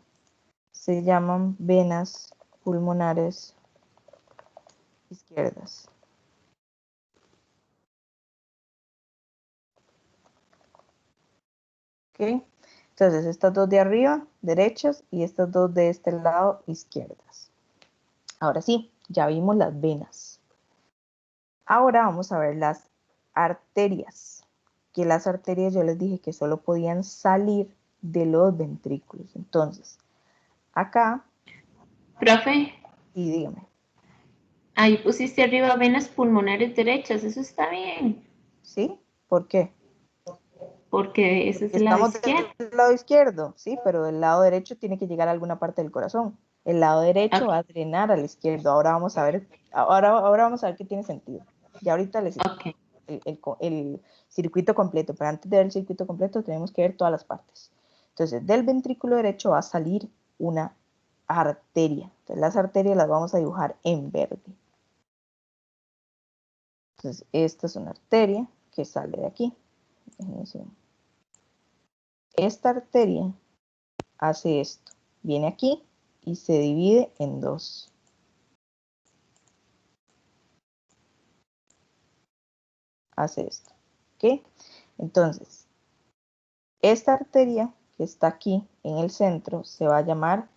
se llaman venas pulmonares izquierdas. ¿Ok? Entonces, estas 2 de arriba, derechas, y estas 2 de este lado, izquierdas. Ahora sí, ya vimos las venas. Ahora vamos a ver las arterias. Que las arterias yo les dije que solo podían salir de los ventrículos. Entonces, acá, Profe, y dígame, ahí pusiste arriba venas pulmonares derechas, eso está bien, ¿sí? ¿Por qué? porque ese es Porque el lado estamos izquierdo. del lado izquierdo, ¿sí? Pero del lado derecho tiene que llegar a alguna parte del corazón. El lado derecho Ok, va a drenar al izquierdo. Ahora vamos a ver, ahora vamos a ver qué tiene sentido. Y ahorita les explico ok. el circuito completo, pero antes de ver el circuito completo tenemos que ver todas las partes. Entonces, del ventrículo derecho va a salir una arteria. Entonces, las arterias las vamos a dibujar en verde. Entonces, esta es una arteria que sale de aquí. Esta arteria hace esto. Viene aquí y se divide en 2. Hace esto. ¿Ok? Entonces, esta arteria que está aquí en el centro se va a llamar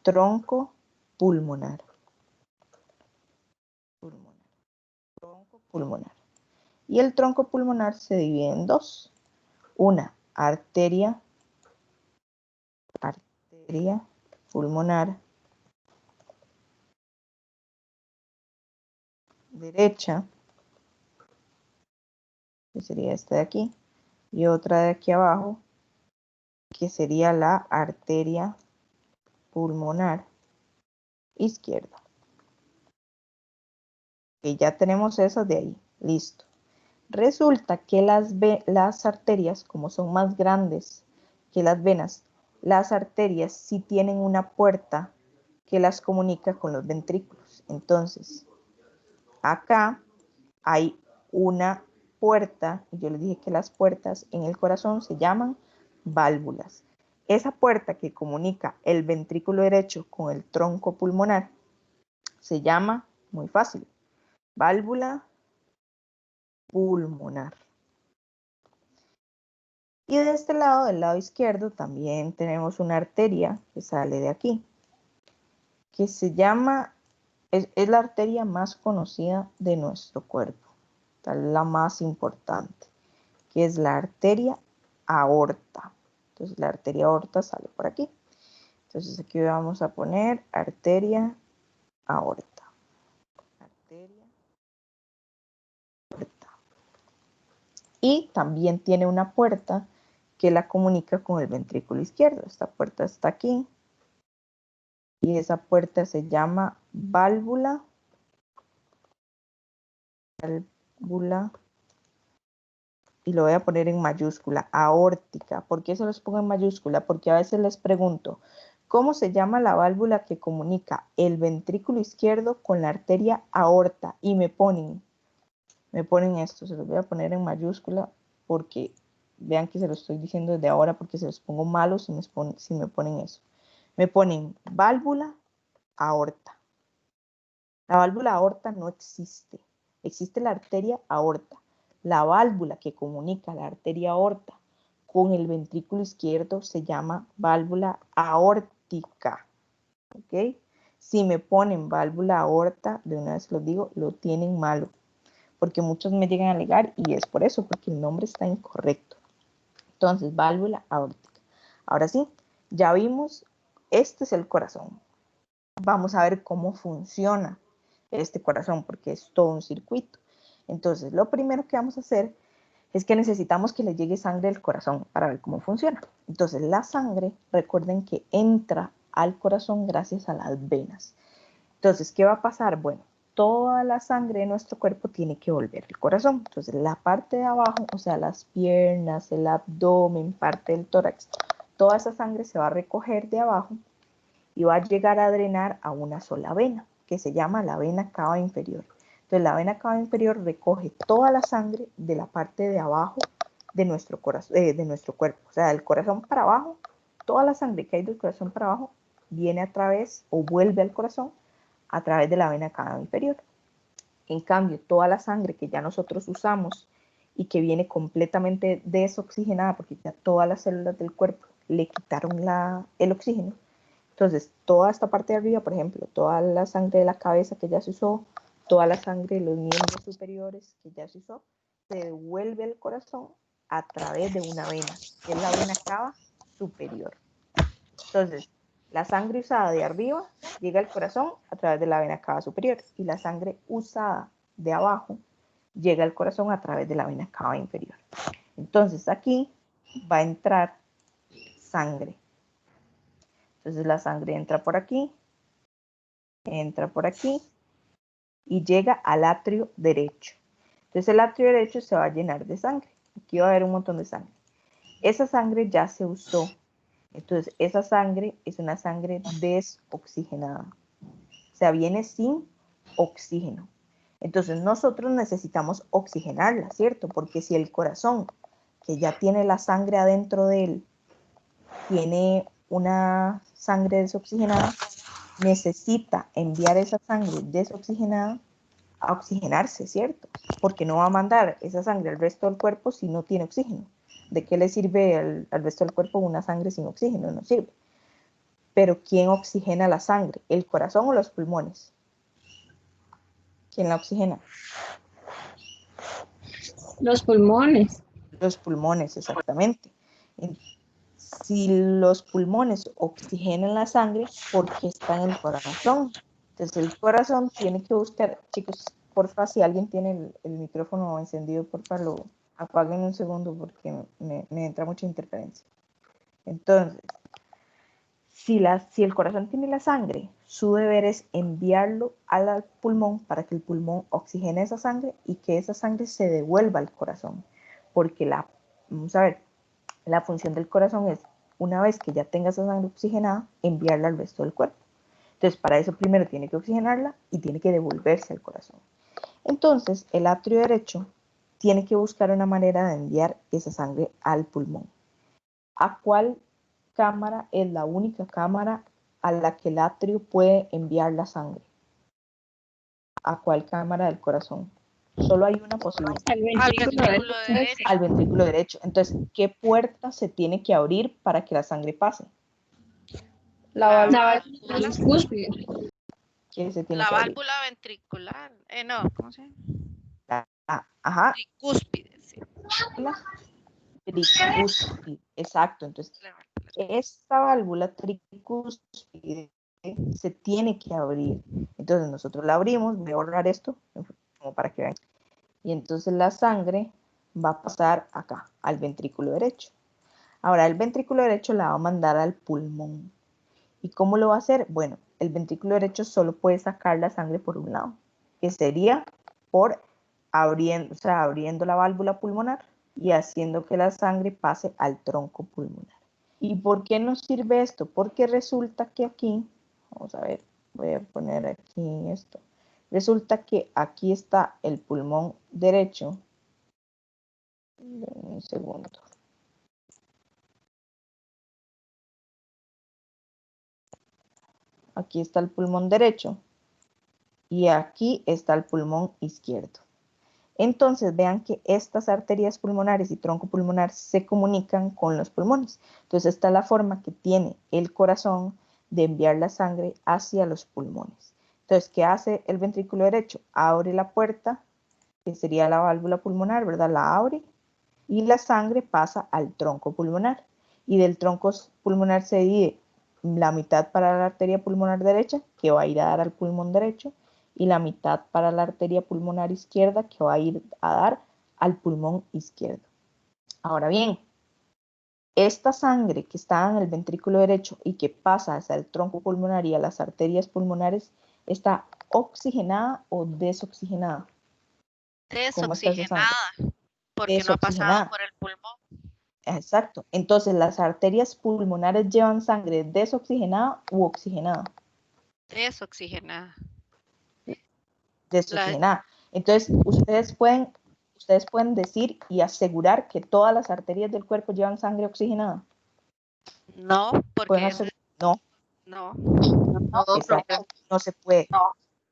tronco pulmonar. Tronco pulmonar. Y el tronco pulmonar se divide en 2. Una arteria pulmonar derecha, que sería esta de aquí, y otra de aquí abajo, que sería la arteria pulmonar izquierda. Que ya tenemos esas de ahí, listo. Resulta que las arterias, como son más grandes que las venas, las arterias sí tienen una puerta que las comunica con los ventrículos. Entonces, acá hay una puerta, y yo les dije que las puertas en el corazón se llaman válvulas. Esa puerta que comunica el ventrículo derecho con el tronco pulmonar se llama, muy fácil, válvula pulmonar. Y de este lado, del lado izquierdo, también tenemos una arteria que sale de aquí, que se llama, es la arteria más conocida de nuestro cuerpo, la más importante, que es la arteria aorta. Entonces la arteria aorta sale por aquí. Entonces aquí vamos a poner arteria aorta. Arteria aorta. Y también tiene una puerta que la comunica con el ventrículo izquierdo. Esta puerta está aquí. Y esa puerta se llama válvula y lo voy a poner en mayúscula, aórtica. ¿Por qué se los pongo en mayúscula? Porque a veces les pregunto, ¿cómo se llama la válvula que comunica el ventrículo izquierdo con la arteria aorta? Y me ponen esto, se los voy a poner en mayúscula porque vean que se lo estoy diciendo desde ahora porque se los pongo malos si me ponen eso. Me ponen válvula aorta. La válvula aorta no existe. Existe la arteria aorta. La válvula que comunica la arteria aorta con el ventrículo izquierdo se llama válvula aórtica. ¿Ok? Si me ponen válvula aorta, de una vez los digo, lo tienen malo. Porque muchos me llegan a alegar y es por eso, porque el nombre está incorrecto. Entonces, válvula aórtica. Ahora sí, ya vimos, este es el corazón. Vamos a ver cómo funciona este corazón, porque es todo un circuito. Entonces, lo primero que vamos a hacer es que necesitamos que le llegue sangre al corazón para ver cómo funciona. Entonces, la sangre, recuerden que entra al corazón gracias a las venas. Entonces, ¿qué va a pasar? Bueno, toda la sangre de nuestro cuerpo tiene que volver al corazón. Entonces, la parte de abajo, o sea, las piernas, el abdomen, parte del tórax, toda esa sangre se va a recoger de abajo y va a llegar a drenar a una sola vena, que se llama la vena cava inferior. Entonces, la vena cava inferior recoge toda la sangre de la parte de abajo de nuestro cuerpo. O sea, del corazón para abajo, toda la sangre que hay del corazón para abajo viene a través o vuelve al corazón a través de la vena cava inferior. En cambio, toda la sangre que ya nosotros usamos y que viene completamente desoxigenada, porque ya todas las células del cuerpo le quitaron el oxígeno. Entonces, toda esta parte de arriba, por ejemplo, toda la sangre de la cabeza que ya se usó, toda la sangre de los miembros superiores que ya se usó, se devuelve al corazón a través de una vena, que es la vena cava superior. Entonces, la sangre usada de arriba llega al corazón a través de la vena cava superior y la sangre usada de abajo llega al corazón a través de la vena cava inferior. Entonces, aquí va a entrar sangre. Entonces la sangre entra por aquí y llega al atrio derecho. Entonces el atrio derecho se va a llenar de sangre. Aquí va a haber un montón de sangre. Esa sangre ya se usó. Entonces esa sangre es una sangre desoxigenada. O sea, viene sin oxígeno. Entonces nosotros necesitamos oxigenarla, ¿cierto? Porque si el corazón, que ya tiene la sangre adentro de él, tiene una sangre desoxigenada, necesita enviar esa sangre desoxigenada a oxigenarse, ¿cierto? Porque no va a mandar esa sangre al resto del cuerpo si no tiene oxígeno. ¿De qué le sirve al resto del cuerpo una sangre sin oxígeno? No sirve. Pero ¿quién oxigena la sangre? ¿El corazón o los pulmones? ¿Quién la oxigena? Los pulmones. Los pulmones, exactamente. Si los pulmones oxigenan la sangre, ¿por qué está en el corazón? Entonces el corazón tiene que buscar, chicos, porfa, si alguien tiene el micrófono encendido, porfa, lo apaguen un segundo porque me entra mucha interferencia. Entonces, si el corazón tiene la sangre, su deber es enviarlo al pulmón para que el pulmón oxigene esa sangre y que esa sangre se devuelva al corazón. Porque vamos a ver, la función del corazón es, una vez que ya tenga esa sangre oxigenada, enviarla al resto del cuerpo. Entonces, para eso primero tiene que oxigenarla y tiene que devolverse al corazón. Entonces, el atrio derecho tiene que buscar una manera de enviar esa sangre al pulmón. ¿A cuál cámara es la única cámara a la que el atrio puede enviar la sangre? ¿A cuál cámara del corazón? Solo hay una posibilidad. Al Al ventrículo ventrículo derecho. derecho. Al ventrículo derecho. Entonces, ¿qué puerta se tiene que abrir para que la sangre pase? La La válvula, cúspide. ¿Qué se tiene la que abrir? válvula ventricular. No, ¿cómo se llama? Ajá, Tricúspide, sí. la tricúspide. Exacto. Entonces, esta válvula tricúspide se tiene que abrir. Entonces, nosotros la abrimos. Voy a borrar esto como para que vean. Y entonces la sangre va a pasar acá, al ventrículo derecho. Ahora, el ventrículo derecho la va a mandar al pulmón. ¿Y cómo lo va a hacer? Bueno, el ventrículo derecho solo puede sacar la sangre por un lado, que sería por abriendo la válvula pulmonar. y haciendo que la sangre pase al tronco pulmonar. ¿Y por qué nos sirve esto? Porque resulta que aquí, vamos a ver, voy a poner aquí esto. Resulta que aquí está el pulmón derecho. Un segundo. Aquí está el pulmón derecho y aquí está el pulmón izquierdo. Entonces vean que estas arterias pulmonares y tronco pulmonar se comunican con los pulmones. Entonces esta es la forma que tiene el corazón de enviar la sangre hacia los pulmones. Entonces, ¿qué hace el ventrículo derecho? Abre la puerta, que sería la válvula pulmonar, ¿verdad? La abre y la sangre pasa al tronco pulmonar. Y del tronco pulmonar se divide la mitad para la arteria pulmonar derecha, que va a ir a dar al pulmón derecho, y la mitad para la arteria pulmonar izquierda, que va a ir a dar al pulmón izquierdo. Ahora bien, esta sangre que está en el ventrículo derecho y que pasa hacia el tronco pulmonar y a las arterias pulmonares, ¿está oxigenada o desoxigenada? ¿Cómo está esa sangre? Desoxigenada, porque no ha pasado Desoxigenada. por el pulmón. Exacto. Entonces, las arterias pulmonares llevan sangre desoxigenada u oxigenada. Desoxigenada. Desoxigenada. Entonces, ustedes pueden decir y asegurar que todas las arterias del cuerpo llevan sangre oxigenada. No, Pueden porque asegurar. No, no. No, exacto. No se puede.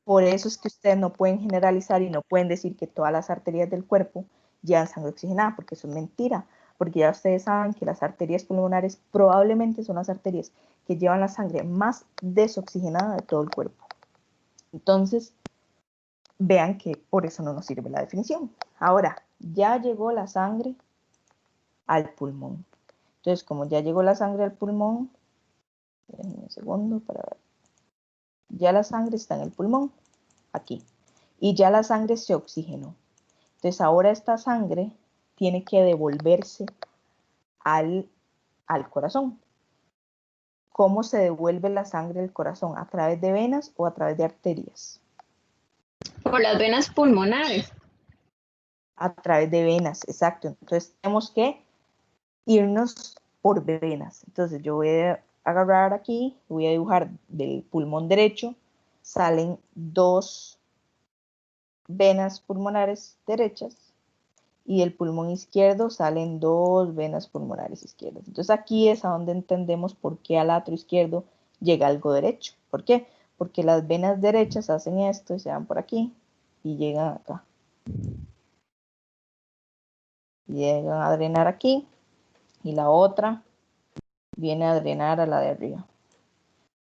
Por eso es que ustedes no pueden generalizar y no pueden decir que todas las arterias del cuerpo llevan sangre oxigenada, porque eso es mentira. Porque ya ustedes saben que las arterias pulmonares probablemente son las arterias que llevan la sangre más desoxigenada de todo el cuerpo. Entonces, vean que por eso no nos sirve la definición. Ahora, ya llegó la sangre al pulmón. Entonces, como ya llegó la sangre al pulmón, un segundo para ver. Ya la sangre está en el pulmón, aquí. Y ya la sangre se oxigenó. Entonces, ahora esta sangre tiene que devolverse al corazón. ¿Cómo se devuelve la sangre al corazón? ¿A través de venas o a través de arterias? Por las venas pulmonares. A través de venas, exacto. Entonces tenemos que irnos por venas. Entonces yo voy a agarrar aquí, voy a dibujar del pulmón derecho, salen dos venas pulmonares derechas y del pulmón izquierdo salen dos venas pulmonares izquierdas. Entonces aquí es a donde entendemos por qué al atrio izquierdo llega algo derecho. ¿Por qué? Porque las venas derechas hacen esto y se van por aquí y llegan acá. Llegan a drenar aquí y la otra viene a drenar a la de arriba.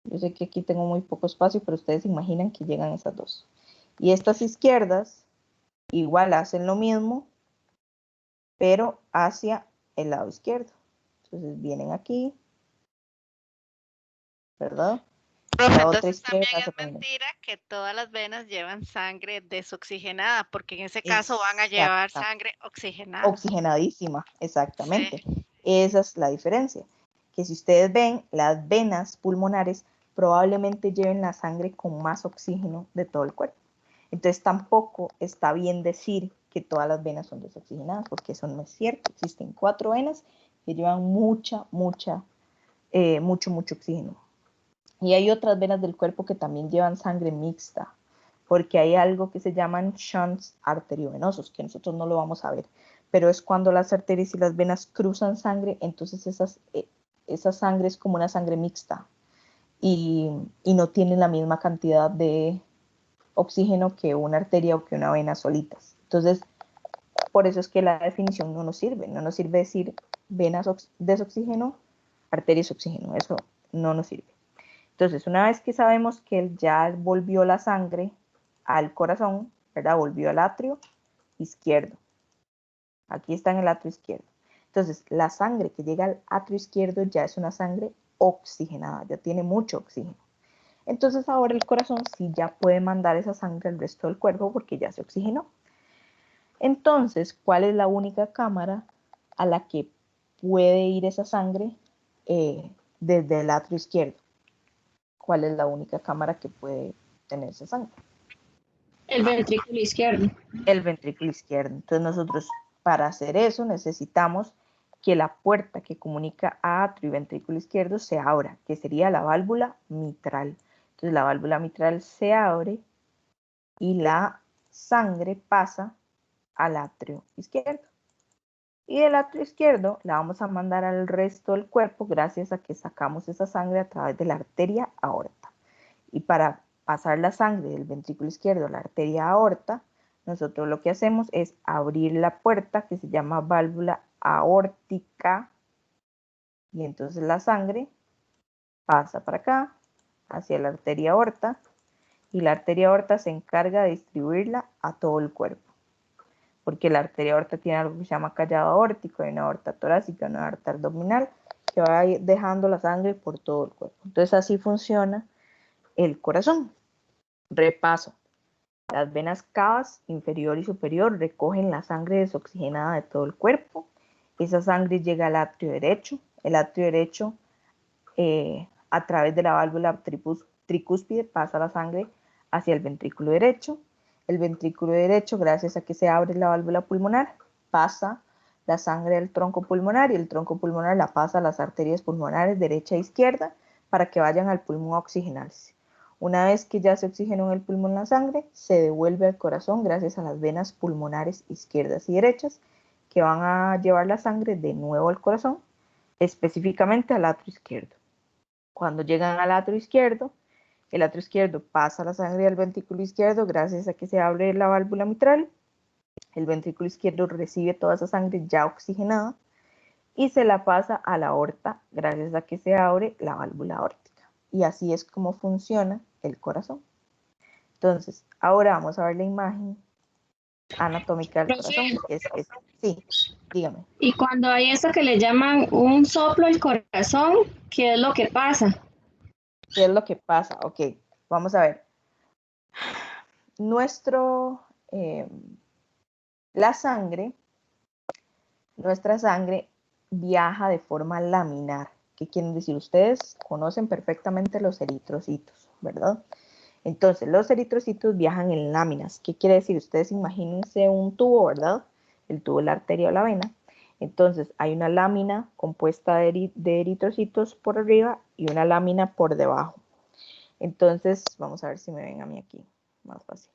Yo sé que aquí tengo muy poco espacio, pero ustedes imaginan que llegan esas dos. Y estas izquierdas igual hacen lo mismo, pero hacia el lado izquierdo. Entonces vienen aquí, ¿verdad? Profe, La otra entonces también izquierda hace es lo mismo. mentira que todas las venas llevan sangre desoxigenada, porque en ese caso van a llevar Exacta. sangre oxigenada. Oxigenadísima, exactamente. Sí. Esa es la diferencia. Que si ustedes ven, las venas pulmonares probablemente lleven la sangre con más oxígeno de todo el cuerpo. Entonces tampoco está bien decir que todas las venas son desoxigenadas, porque eso no es cierto. Existen 4 venas que llevan mucho oxígeno. Y hay otras venas del cuerpo que también llevan sangre mixta, porque hay algo que se llaman shunts arteriovenosos, que nosotros no lo vamos a ver, pero es cuando las arterias y las venas cruzan sangre, entonces esa sangre es como una sangre mixta y no tiene la misma cantidad de oxígeno que una arteria o que una vena solitas. Entonces, por eso es que la definición no nos sirve decir venas desoxígeno, arterias oxígeno, eso no nos sirve. Entonces, una vez que sabemos que ya volvió la sangre al corazón, ¿verdad? Volvió al atrio izquierdo. Aquí está en el atrio izquierdo. Entonces, la sangre que llega al atrio izquierdo ya es una sangre oxigenada, ya tiene mucho oxígeno. Entonces, ahora el corazón sí ya puede mandar esa sangre al resto del cuerpo porque ya se oxigenó. Entonces, ¿cuál es la única cámara a la que puede ir esa sangre desde el atrio izquierdo? ¿Cuál es la única cámara que puede tener esa sangre? El ventrículo izquierdo. El ventrículo izquierdo. Entonces nosotros Para hacer eso necesitamos que la puerta que comunica a atrio y ventrículo izquierdo se abra, que sería la válvula mitral. Entonces la válvula mitral se abre y la sangre pasa al atrio izquierdo. Y del atrio izquierdo la vamos a mandar al resto del cuerpo gracias a que sacamos esa sangre a través de la arteria aorta. Y para pasar la sangre del ventrículo izquierdo a la arteria aorta, nosotros lo que hacemos es abrir la puerta que se llama válvula aórtica y entonces la sangre pasa para acá hacia la arteria aorta y la arteria aorta se encarga de distribuirla a todo el cuerpo. Porque la arteria aorta tiene algo que se llama callado aórtico, hay una aorta torácica, una aorta abdominal, que va dejando la sangre por todo el cuerpo. Entonces así funciona el corazón. Repaso. Las venas cavas inferior y superior recogen la sangre desoxigenada de todo el cuerpo. Esa sangre llega al atrio derecho. El atrio derecho, a través de la válvula tricúspide, pasa la sangre hacia el ventrículo derecho. El ventrículo derecho, gracias a que se abre la válvula pulmonar, pasa la sangre al tronco pulmonar y el tronco pulmonar la pasa a las arterias pulmonares derecha e izquierda para que vayan al pulmón a oxigenarse. Una vez que ya se oxigenó en el pulmón la sangre, se devuelve al corazón gracias a las venas pulmonares izquierdas y derechas que van a llevar la sangre de nuevo al corazón, específicamente al atrio izquierdo. Cuando llegan al atrio izquierdo, el atrio izquierdo pasa la sangre al ventrículo izquierdo gracias a que se abre la válvula mitral. El ventrículo izquierdo recibe toda esa sangre ya oxigenada y se la pasa a la aorta gracias a que se abre la válvula aórtica. Y así es como funciona el corazón. Entonces, ahora vamos a ver la imagen anatómica del corazón. Sí, dígame. Y cuando hay eso que le llaman un soplo al corazón, ¿qué es lo que pasa? ¿Qué es lo que pasa? Ok, vamos a ver. Nuestra sangre viaja de forma laminar. ¿Qué quieren decir? Ustedes conocen perfectamente los eritrocitos, ¿verdad? Entonces, los eritrocitos viajan en láminas. ¿Qué quiere decir? Ustedes imagínense un tubo, ¿verdad? El tubo de la arteria o la vena. Entonces, hay una lámina compuesta de eritrocitos por arriba y una lámina por debajo. Entonces, vamos a ver si me ven a mí aquí. Más fácil.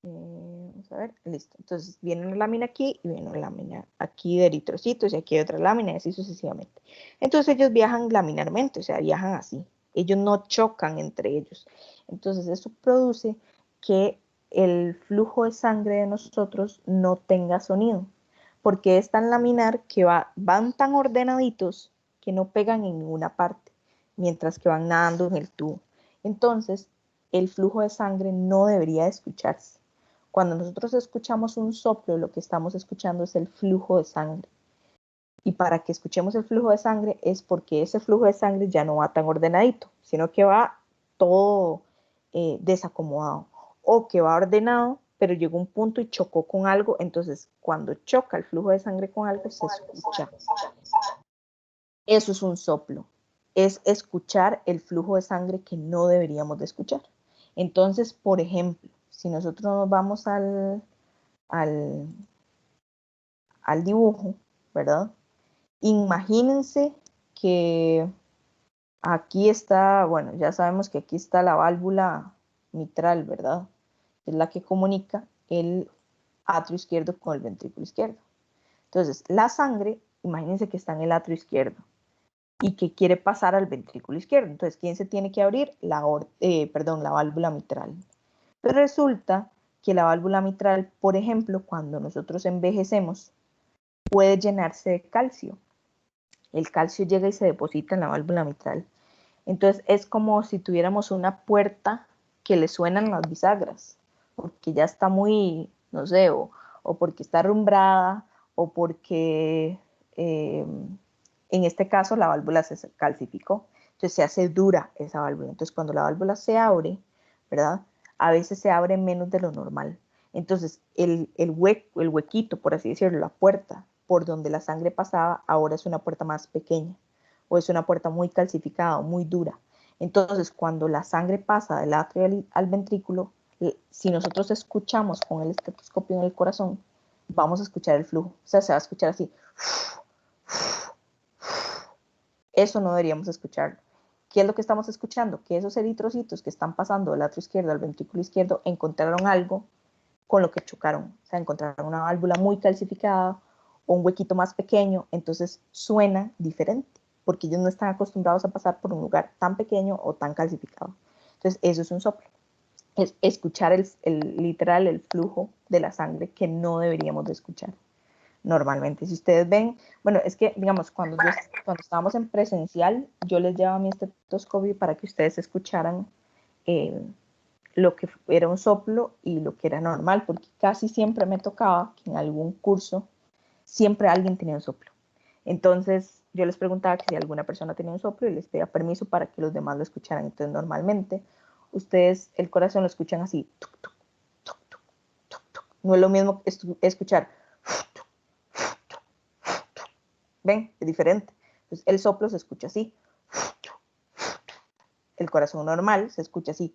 Vamos a ver, listo. Entonces, viene una lámina aquí y viene una lámina aquí de eritrocitos y aquí hay otra lámina y así sucesivamente. Entonces, ellos viajan laminarmente, o sea, viajan así. Ellos no chocan entre ellos. Entonces, eso produce que el flujo de sangre de nosotros no tenga sonido, porque es tan laminar que van tan ordenaditos que no pegan en ninguna parte, mientras que van nadando en el tubo. Entonces, el flujo de sangre no debería escucharse. Cuando nosotros escuchamos un soplo, lo que estamos escuchando es el flujo de sangre. Y para que escuchemos el flujo de sangre es porque ese flujo de sangre ya no va tan ordenadito, sino que va todo desacomodado. O que va ordenado, pero llegó un punto y chocó con algo. Entonces, cuando choca el flujo de sangre con algo, se escucha. Eso es un soplo. Es escuchar el flujo de sangre que no deberíamos de escuchar. Entonces, por ejemplo, si nosotros nos vamos al dibujo, ¿verdad? Imagínense que aquí está, bueno, ya sabemos que aquí está la válvula mitral, ¿verdad? Es la que comunica el atrio izquierdo con el ventrículo izquierdo. Entonces, la sangre, imagínense que está en el atrio izquierdo y que quiere pasar al ventrículo izquierdo. Entonces, ¿quién se tiene que abrir? La válvula mitral. Pero resulta que la válvula mitral, por ejemplo, cuando nosotros envejecemos, puede llenarse de calcio. El calcio llega y se deposita en la válvula mitral. Entonces es como si tuviéramos una puerta que le suenan las bisagras, porque ya está muy, no sé, o porque está arrumbrada, o porque en este caso la válvula se calcificó. Entonces se hace dura esa válvula. Entonces cuando la válvula se abre, ¿verdad? A veces se abre menos de lo normal. Entonces el huequito, por así decirlo, la puerta por donde la sangre pasaba, ahora es una puerta más pequeña o es una puerta muy calcificada o muy dura. Entonces, cuando la sangre pasa del atrio al ventrículo, Si nosotros escuchamos con el estetoscopio en el corazón, vamos a escuchar el flujo. O sea, se va a escuchar así. Eso no deberíamos escucharlo. ¿Qué es lo que estamos escuchando? Que esos eritrocitos que están pasando del atrio izquierdo al ventrículo izquierdo encontraron algo con lo que chocaron. O sea, encontraron una válvula muy calcificada o un huequito más pequeño, entonces suena diferente, porque ellos no están acostumbrados a pasar por un lugar tan pequeño o tan calcificado. Entonces, eso es un soplo. Es escuchar literal el flujo de la sangre que no deberíamos de escuchar normalmente. Si ustedes ven, bueno, es que, digamos, cuando estábamos en presencial, yo les llevaba mi estetoscopio para que ustedes escucharan lo que era un soplo y lo que era normal, porque casi siempre me tocaba que en algún curso siempre alguien tenía un soplo. Entonces yo les preguntaba que si alguna persona tenía un soplo y les pedía permiso para que los demás lo escucharan. Entonces normalmente ustedes el corazón lo escuchan así. Tuc, tuc, tuc, tuc, tuc, tuc. No es lo mismo escuchar. ¿Ven? Es diferente. Entonces el soplo se escucha así. El corazón normal se escucha así.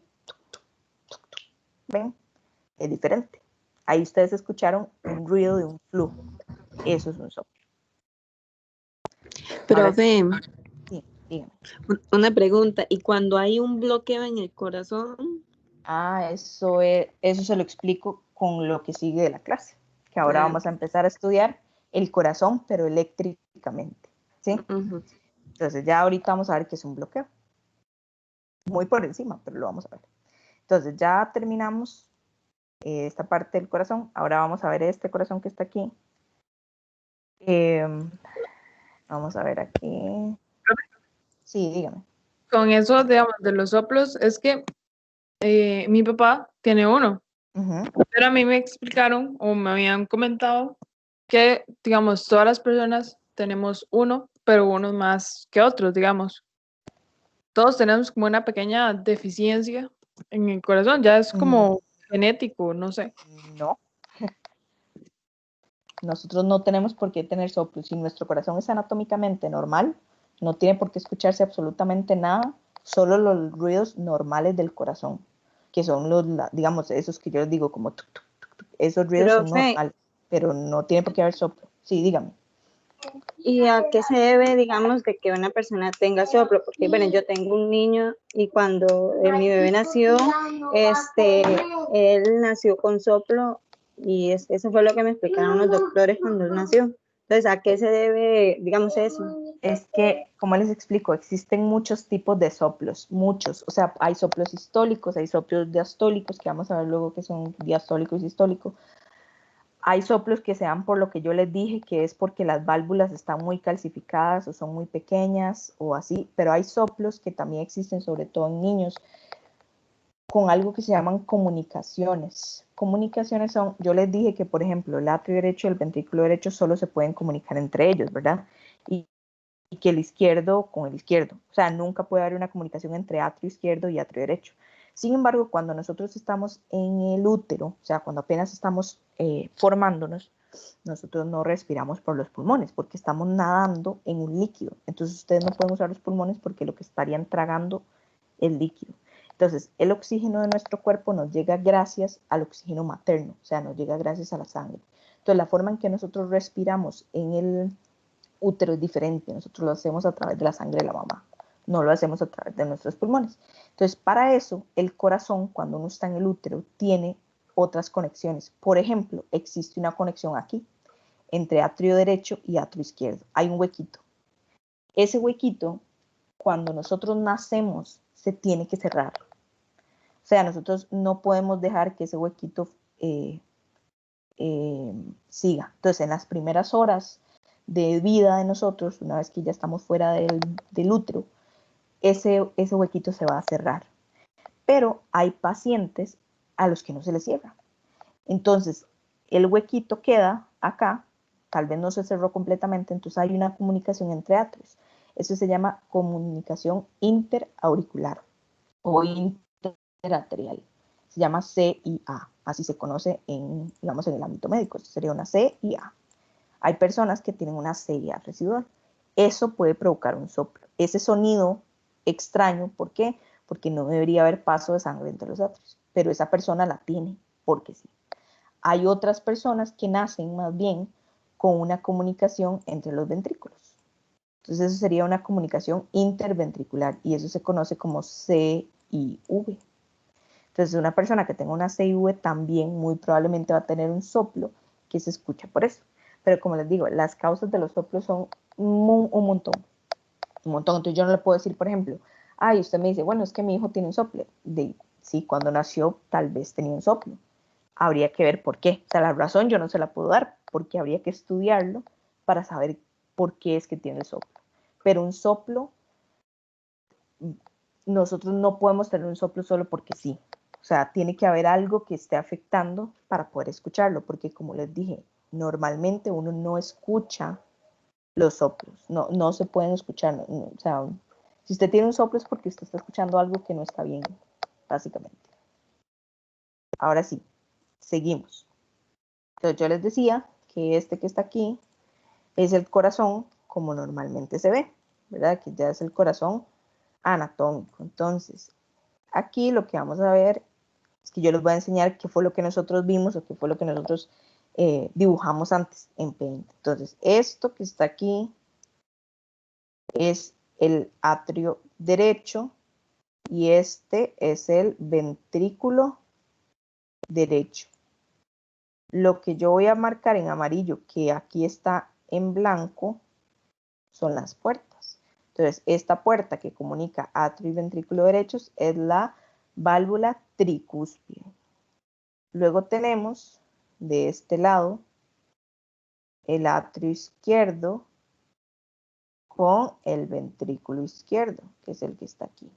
¿Ven? Es diferente. Ahí ustedes escucharon un ruido de un flujo. Eso es un soplo. Profe, Sí, dígame. una pregunta. ¿Y cuando hay un bloqueo en el corazón? Eso se lo explico con lo que sigue de la clase. Que ahora vamos a empezar a estudiar el corazón, pero eléctricamente. ¿Sí? Uh-huh. Entonces ya ahorita vamos a ver qué es un bloqueo. Muy por encima, pero lo vamos a ver. Entonces ya terminamos esta parte del corazón. Ahora vamos a ver este corazón que está aquí. Vamos a ver aquí. Sí, dígame. Con eso, digamos, de los soplos, es que mi papá tiene uno, pero a mí me explicaron o me habían comentado que, digamos, todas las personas tenemos uno, pero unos más que otros, digamos. Todos tenemos como una pequeña deficiencia en el corazón, ya es como genético, no sé. No. Nosotros no tenemos por qué tener soplos. Si nuestro corazón es anatómicamente normal, no tiene por qué escucharse absolutamente nada, solo los ruidos normales del corazón, que son los, digamos, esos que yo les digo como tuc, tuc, tuc, tuc. Esos ruidos son normales, pero no tiene por qué haber soplo. Sí, dígame. ¿Y a qué se debe, digamos, de que una persona tenga soplo? Porque, bueno, yo tengo un niño y cuando mi bebé nació, él nació con soplo y eso fue lo que me explicaron los doctores cuando él nació. Entonces, ¿a qué se debe, digamos, eso? Es que, como les explico, existen muchos tipos de soplos, muchos. O sea, hay soplos sistólicos, hay soplos diastólicos, que vamos a ver luego que son diastólico y sistólico. Hay soplos que se dan por lo que yo les dije, que es porque las válvulas están muy calcificadas o son muy pequeñas o así, pero hay soplos que también existen, sobre todo en niños, con algo que se llaman comunicaciones. Comunicaciones son, yo les dije que, por ejemplo, el atrio derecho y el ventrículo derecho solo se pueden comunicar entre ellos, ¿verdad? Y que el izquierdo con el izquierdo. O sea, nunca puede haber una comunicación entre atrio izquierdo y atrio derecho. Sin embargo, cuando nosotros estamos en el útero, o sea, cuando apenas estamos formándonos, nosotros no respiramos por los pulmones porque estamos nadando en un líquido. Entonces ustedes no pueden usar los pulmones porque lo que estarían tragando es líquido. Entonces, el oxígeno de nuestro cuerpo nos llega gracias al oxígeno materno, o sea, nos llega gracias a la sangre. Entonces, la forma en que nosotros respiramos en el útero es diferente. Nosotros lo hacemos a través de la sangre de la mamá, no lo hacemos a través de nuestros pulmones. Entonces, para eso, el corazón, cuando uno está en el útero, tiene otras conexiones. Por ejemplo, existe una conexión aquí, entre atrio derecho y atrio izquierdo. Hay un huequito. Ese huequito, cuando nosotros nacemos, se tiene que cerrar. O sea, nosotros no podemos dejar que ese huequito siga. Entonces, en las primeras horas de vida de nosotros, una vez que ya estamos fuera del útero, ese huequito se va a cerrar. Pero hay pacientes a los que no se les cierra. Entonces, el huequito queda acá, tal vez no se cerró completamente, entonces hay una comunicación entre atrios. Eso se llama comunicación interauricular o interatrial. Se llama CIA, así se conoce digamos, en el ámbito médico. Esto sería una CIA. Hay personas que tienen una CIA residual. Eso puede provocar un soplo. Ese sonido extraño, ¿por qué? Porque no debería haber paso de sangre entre los atrios. pero esa persona la tiene porque sí. Hay otras personas que nacen más bien con una comunicación entre los ventrículos. Entonces eso sería una comunicación interventricular y eso se conoce como CIV. Entonces una persona que tenga una CIV también muy probablemente va a tener un soplo que se escucha por eso. Pero como les digo, las causas de los soplos son un montón. Entonces yo no le puedo decir, por ejemplo, ay, usted me dice, bueno, es que mi hijo tiene un soplo. Sí, cuando nació tal vez tenía un soplo. Habría que ver por qué. O sea, la razón yo no se la puedo dar porque habría que estudiarlo para saber por qué es que tiene el soplo. Pero un soplo, nosotros no podemos tener un soplo solo porque sí. O sea, tiene que haber algo que esté afectando para poder escucharlo, porque como les dije, normalmente uno no escucha los soplos, no se pueden escuchar. O sea, si usted tiene un soplo es porque usted está escuchando algo que no está bien, básicamente. Ahora sí, seguimos. Entonces yo les decía que este que está aquí es el corazón como normalmente se ve, ¿verdad? Que ya es el corazón anatómico. Entonces, aquí lo que vamos a ver es que yo les voy a enseñar qué fue lo que nosotros vimos o qué fue lo que nosotros dibujamos antes en Paint. Entonces, esto que está aquí es el atrio derecho y este es el ventrículo derecho. Lo que yo voy a marcar en amarillo, que aquí está en blanco, son las puertas. Entonces, esta puerta que comunica atrio y ventrículo derechos es la válvula tricúspide. Luego tenemos de este lado el atrio izquierdo con el ventrículo izquierdo, que es el que está aquí.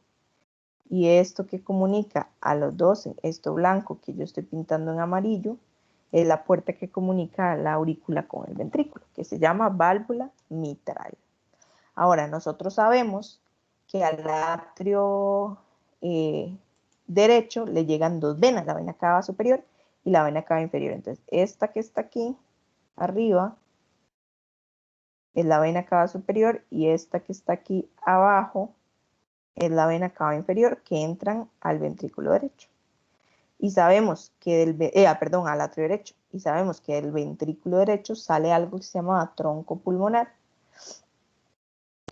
Y esto que comunica a los dos, esto blanco que yo estoy pintando en amarillo, es la puerta que comunica la aurícula con el ventrículo, que se llama válvula mitral. Ahora, nosotros sabemos que al atrio derecho le llegan dos venas, la vena cava superior y la vena cava inferior. Entonces, esta que está aquí arriba es la vena cava superior y esta que está aquí abajo es la vena cava inferior que entran al ventrículo derecho. Y sabemos que al atrio derecho. Y sabemos que del ventrículo derecho sale algo que se llama tronco pulmonar.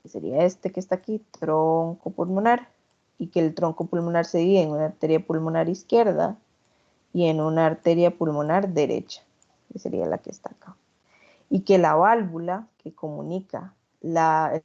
Que sería este que está aquí, tronco pulmonar. Y que el tronco pulmonar se divide en una arteria pulmonar izquierda y en una arteria pulmonar derecha. Que sería la que está acá. Y que la válvula que comunica la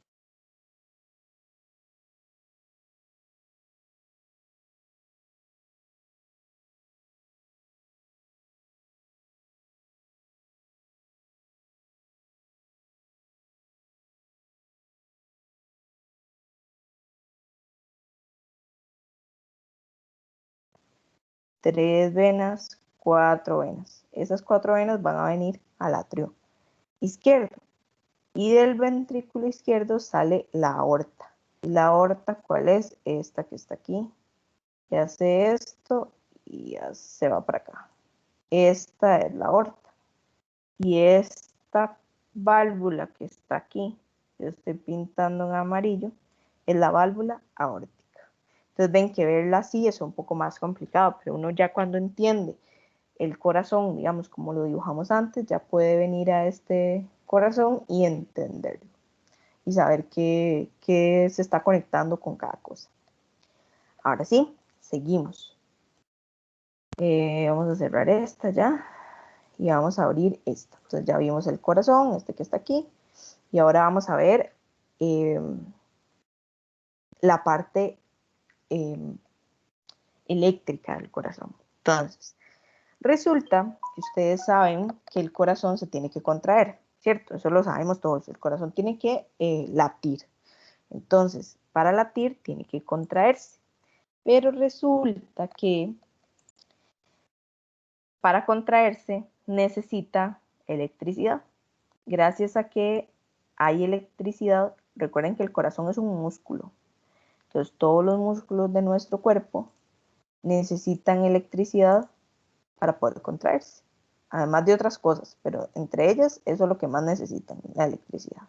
tres venas, 4 venas. Esas 4 venas van a venir al atrio izquierdo. Y del ventrículo izquierdo sale la aorta. ¿Y la aorta cuál es? Esta que está aquí. Y hace esto y ya se va para acá. Esta es la aorta. Y esta válvula que está aquí, yo estoy pintando en amarillo, es la válvula aórtica. Entonces ven que verla así es un poco más complicado, pero uno ya cuando entiende el corazón, digamos como lo dibujamos antes, ya puede venir a este corazón y entenderlo. Y saber qué se está conectando con cada cosa. Ahora sí, seguimos. Vamos a cerrar esta ya. Y vamos a abrir esta. Entonces ya vimos el corazón, este que está aquí. Y ahora vamos a ver la parte eléctrica del corazón. Entonces, resulta que ustedes saben que el corazón se tiene que contraer, ¿cierto? Eso lo sabemos todos. El corazón tiene que latir. Entonces, para latir tiene que contraerse. Pero resulta que para contraerse necesita electricidad. Gracias a que hay electricidad, recuerden que el corazón es un músculo. Entonces, todos los músculos de nuestro cuerpo necesitan electricidad para poder contraerse. Además de otras cosas, pero entre ellas eso es lo que más necesitan, la electricidad.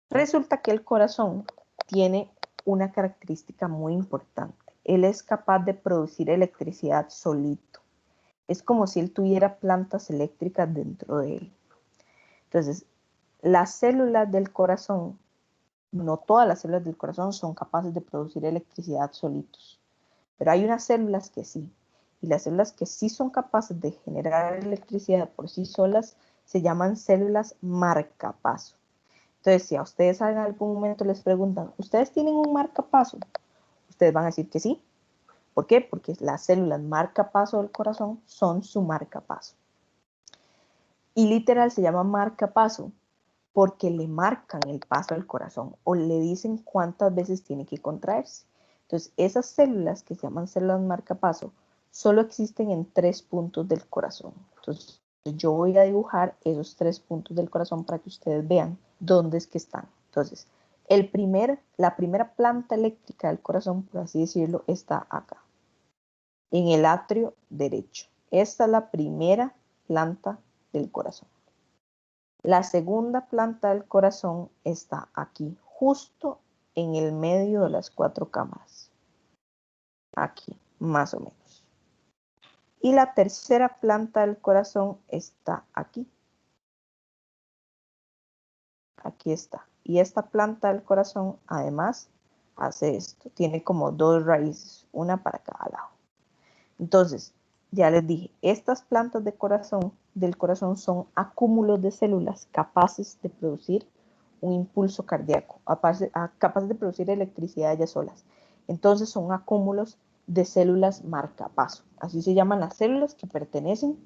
Resulta que el corazón tiene una característica muy importante él es capaz de producir electricidad solito. Es como si él tuviera plantas eléctricas dentro de él. Entonces, las células del corazón, no todas las células del corazón son capaces de producir electricidad solitos, pero hay unas células que sí. Y las células que sí son capaces de generar electricidad por sí solas se llaman células marcapaso. Entonces, si a ustedes en algún momento les preguntan, ¿ustedes tienen un marcapaso? Ustedes van a decir que sí. ¿Por qué? Porque las células marcapaso del corazón son su marcapaso. Y literal se llama marcapaso porque le marcan el paso al corazón o le dicen cuántas veces tiene que contraerse. Entonces, esas células que se llaman células marcapaso solo existen en 3 puntos del corazón. Entonces, yo voy a dibujar esos 3 puntos del corazón para que ustedes vean dónde es que están. Entonces, la primera planta eléctrica del corazón, por así decirlo, está acá, en el atrio derecho. Esta es la primera planta del corazón. La segunda planta del corazón está aquí, justo en el medio de las 4 cámaras. Aquí, más o menos. Y la tercera planta del corazón está aquí. Aquí está. Y esta planta del corazón, además, hace esto. Tiene como 2 raíces, una para cada lado. Entonces, ya les dije, estas plantas del corazón son acúmulos de células capaces de producir un impulso cardíaco, capaces de producir electricidad ellas solas. Entonces, son acúmulos de células marcapaso. Así se llaman las células que pertenecen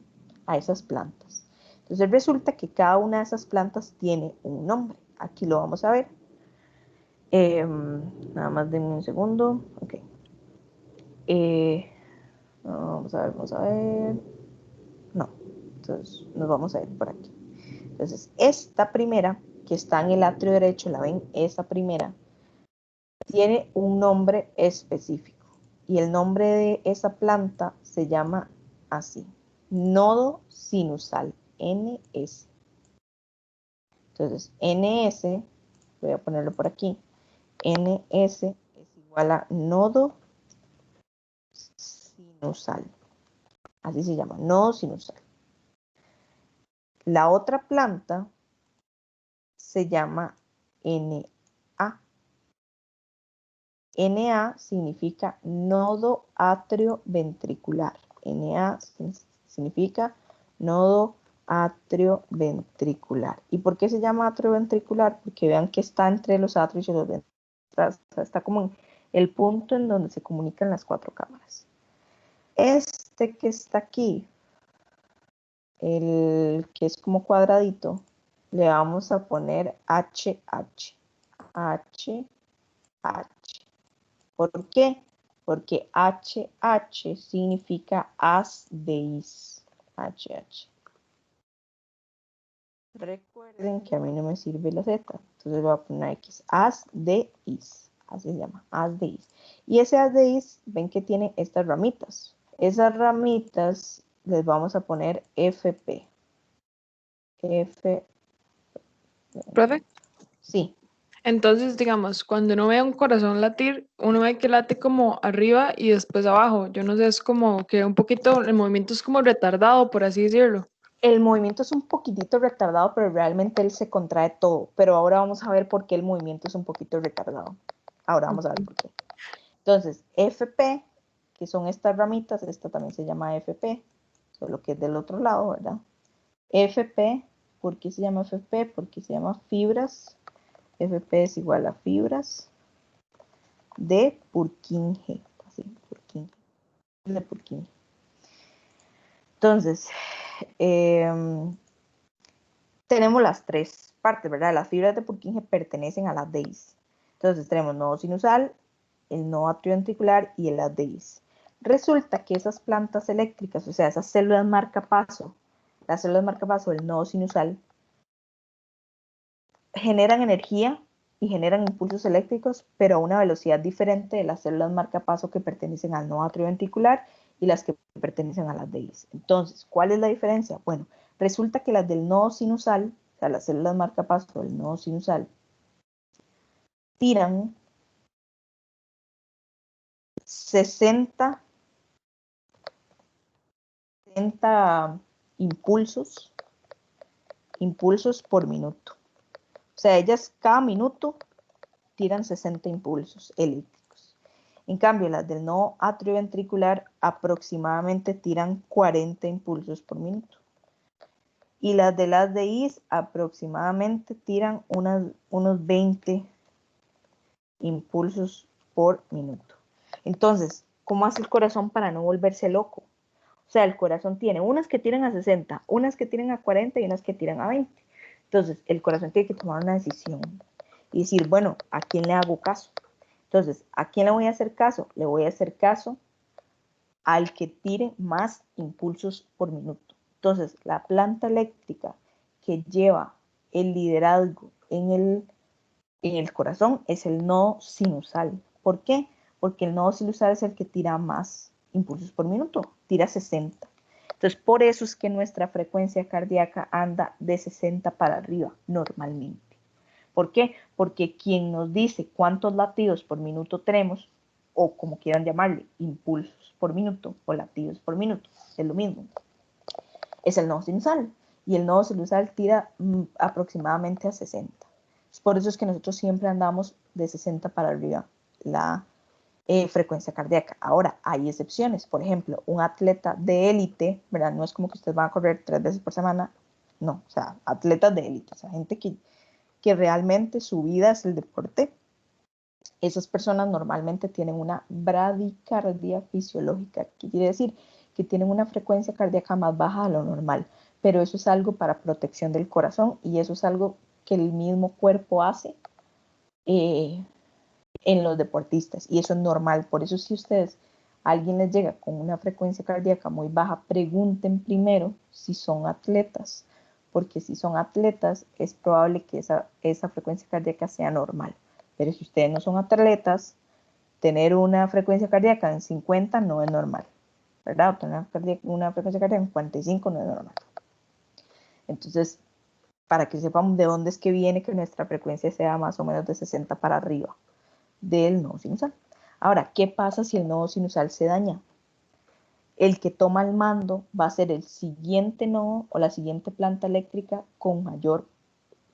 a esas plantas. Entonces, resulta que cada una de esas plantas tiene un nombre. Aquí lo vamos a ver. Nada más denme un segundo. Ok. Vamos a ver. No, entonces nos vamos a ir por aquí. Entonces, esta primera, que está en el atrio derecho, ¿la ven? Esta primera tiene un nombre específico. Y el nombre de esa planta se llama así: nodo sinusal, NS. Entonces, NS, voy a ponerlo por aquí, NS es igual a nodo sinusal. Así se llama, nodo sinusal. La otra planta se llama NA. NA significa nodo atrioventricular. NA significa nodo atrioventricular. ¿Y por qué se llama atrioventricular? Porque vean que está entre los atrios y los ventriculares. Está como en el punto en donde se comunican las 4 cámaras. Este que está aquí, el que es como cuadradito, le vamos a poner HH. ¿Por qué? Porque HH significa haz de is. HH. Recuerden que a mí no me sirve la Z, entonces voy a poner X. Haz de is. Así se llama, haz de is. Y ese haz de is, ven que tiene estas ramitas. Esas ramitas les vamos a poner FP. ¿Profe? Sí. Entonces, digamos, cuando uno ve un corazón latir, uno ve que late como arriba y después abajo. Yo no sé, es como que un poquito, el movimiento es como retardado, por así decirlo. El movimiento es un poquitito retardado, pero realmente él se contrae todo. Pero ahora vamos a ver por qué el movimiento es un poquito retardado. Ahora vamos a ver por qué. Entonces, FP, que son estas ramitas, esta también se llama FP, solo que es del otro lado, ¿verdad? FP, ¿por qué se llama FP? Porque se llama fibras. FP es igual a fibras de Purkinje. Así, Purkinje. De Purkinje. Entonces, tenemos las 3 partes, ¿verdad? Las fibras de Purkinje pertenecen a las DEIS. Entonces, tenemos nodo sinusal, el nodo atrioventricular y el haz de is. Resulta que esas plantas eléctricas, o sea, esas células marcapaso, las células marcapaso del nodo sinusal, generan energía y generan impulsos eléctricos, pero a una velocidad diferente de las células marcapaso que pertenecen al nodo atrioventricular y las que pertenecen a las DEIS. Entonces, ¿cuál es la diferencia? Bueno, resulta que las del nodo sinusal, o sea, las células marcapaso del nodo sinusal, tiran 60 impulsos por minuto. O sea, ellas cada minuto tiran 60 impulsos eléctricos. En cambio, las del nodo atrioventricular aproximadamente tiran 40 impulsos por minuto. Y las de las DIs aproximadamente tiran unos 20 impulsos por minuto. Entonces, ¿cómo hace el corazón para no volverse loco? O sea, el corazón tiene unas que tiran a 60, unas que tiran a 40 y unas que tiran a 20. Entonces, el corazón tiene que tomar una decisión y decir, bueno, ¿a quién le hago caso? Entonces, ¿a quién le voy a hacer caso? Le voy a hacer caso al que tire más impulsos por minuto. Entonces, la planta eléctrica que lleva el liderazgo en el corazón es el nodo sinusal. ¿Por qué? Porque el nodo sinusal es el que tira más impulsos por minuto, tira 60. Entonces, por eso es que nuestra frecuencia cardíaca anda de 60 para arriba normalmente. ¿Por qué? Porque quien nos dice cuántos latidos por minuto tenemos, o como quieran llamarle, impulsos por minuto o latidos por minuto, es lo mismo, es el nodo sinusal. Y el nodo sinusal tira aproximadamente a 60. Por eso es que nosotros siempre andamos de 60 para arriba la frecuencia cardíaca. Ahora, hay excepciones. Por ejemplo, un atleta de élite, ¿verdad? No es como que ustedes van a correr 3 veces por semana. No, o sea, atletas de élite, o sea, gente que realmente su vida es el deporte. Esas personas normalmente tienen una bradicardia fisiológica, que quiere decir que tienen una frecuencia cardíaca más baja de lo normal, pero eso es algo para protección del corazón y eso es algo que el mismo cuerpo hace en los deportistas y eso es normal. Por eso si alguien les llega con una frecuencia cardíaca muy baja, pregunten primero si son atletas, porque si son atletas es probable que esa frecuencia cardíaca sea normal. Pero si ustedes no son atletas, tener una frecuencia cardíaca en 50 no es normal, ¿verdad? O tener una frecuencia cardíaca en 45 no es normal. Entonces, para que sepamos de dónde es que viene que nuestra frecuencia sea más o menos de 60 para arriba del nodo sinusal. Ahora, ¿qué pasa si el nodo sinusal se daña? El que toma el mando va a ser el siguiente nodo o la siguiente planta eléctrica con mayor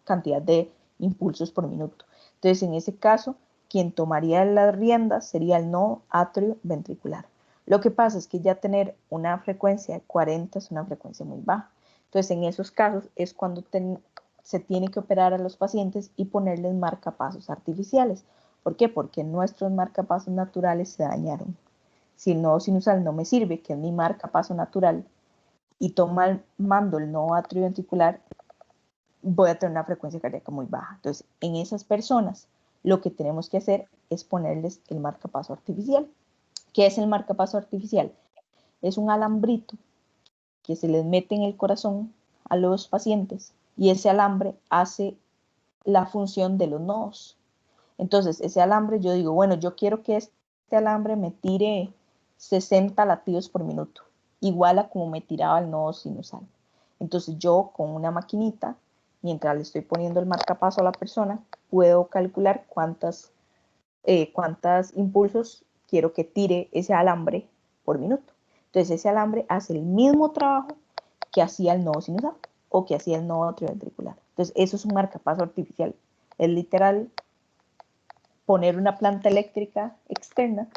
cantidad de impulsos por minuto. Entonces, en ese caso, quien tomaría las riendas sería el nodo atrioventricular. Lo que pasa es que ya tener una frecuencia de 40 es una frecuencia muy baja. Entonces, en esos casos es cuando se tiene que operar a los pacientes y ponerles marcapasos artificiales. ¿Por qué? Porque nuestros marcapasos naturales se dañaron. Si el nodo sinusal no me sirve, que es mi marcapaso natural, y toma el mando el nodo atrioventricular, voy a tener una frecuencia cardíaca muy baja. Entonces, en esas personas, lo que tenemos que hacer es ponerles el marcapaso artificial. ¿Qué es el marcapaso artificial? Es un alambrito que se les mete en el corazón a los pacientes y ese alambre hace la función de los nodos. Entonces, ese alambre, yo digo, bueno, yo quiero que este alambre me tire 60 latidos por minuto, igual a como me tiraba el nodo sinusal. Entonces, yo con una maquinita, mientras le estoy poniendo el marcapaso a la persona, puedo calcular cuántos impulsos quiero que tire ese alambre por minuto. Entonces, ese alambre hace el mismo trabajo que hacía el nodo sinusal o que hacía el nodo atrioventricular. Entonces, eso es un marcapaso artificial. Es literal poner una planta eléctrica externa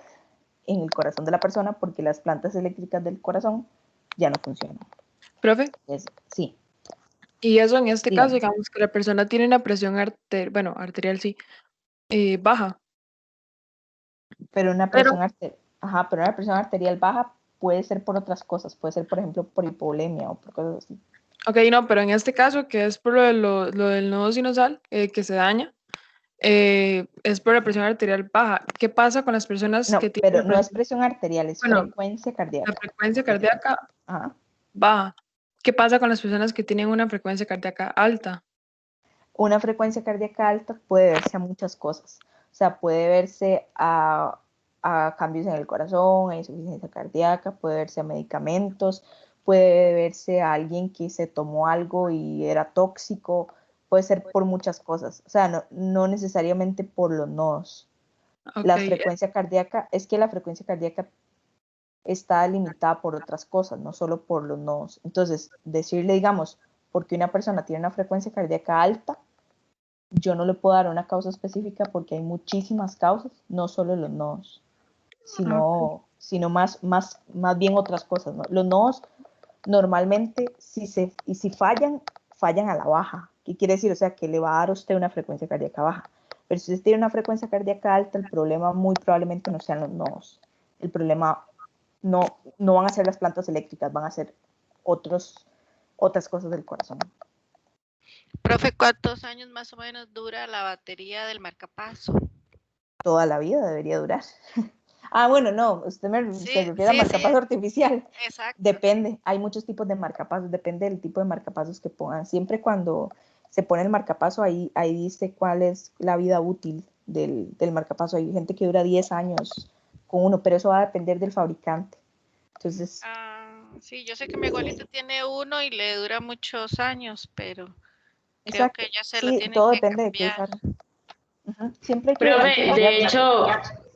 en el corazón de la persona porque las plantas eléctricas del corazón ya no funcionan. Profe, Sí. y eso en este caso, Dígame. digamos que la persona tiene una presión arterial, sí, baja. Pero una presión arterial baja puede ser por otras cosas, puede ser, por ejemplo, por hipovolemia o por cosas así. Ok, no, pero en este caso, que es por lo del nodo sinusal, que se daña, es por la presión arterial baja. ¿Qué pasa con las personas No, que tienen pero no es presión arterial, es frecuencia cardíaca. La frecuencia cardíaca Ajá. baja. ¿Qué pasa con las personas que tienen una frecuencia cardíaca alta? Una frecuencia cardíaca alta puede verse a muchas cosas. O sea, puede verse a cambios en el corazón, a insuficiencia cardíaca, puede verse a medicamentos, puede verse a alguien que se tomó algo y era tóxico, puede ser por muchas cosas. O sea, no necesariamente por los nodos. La Ok. frecuencia cardíaca, es que la frecuencia cardíaca está limitada por otras cosas, no solo por los nodos. Entonces, decirle, digamos, porque una persona tiene una frecuencia cardíaca alta, yo no le puedo dar una causa específica porque hay muchísimas causas, no solo los nodos, sino más bien otras cosas, ¿no? Los nodos normalmente, si fallan a la baja. ¿Qué quiere decir? O sea, que le va a dar a usted una frecuencia cardíaca baja. Pero si usted tiene una frecuencia cardíaca alta, el problema muy probablemente no sean los nodos. El problema no van a ser las plantas eléctricas, van a ser otras cosas del corazón. Profe, ¿cuántos años más o menos dura la batería del marcapaso? Toda la vida debería durar. Bueno, no, usted se refiere a marcapaso artificial. Exacto. Depende, hay muchos tipos de marcapasos, depende del tipo de marcapasos que pongan. Siempre cuando se pone el marcapaso, ahí dice cuál es la vida útil del marcapaso. Hay gente que dura 10 años con uno, pero eso va a depender del fabricante. Entonces, sí, yo sé que mi abuelita tiene uno y le dura muchos años, pero creo exacto, que ya se lo sí, tienen todo que depende de qué cambiar. usar. Siempre hay que Profe, cambiar. de hecho,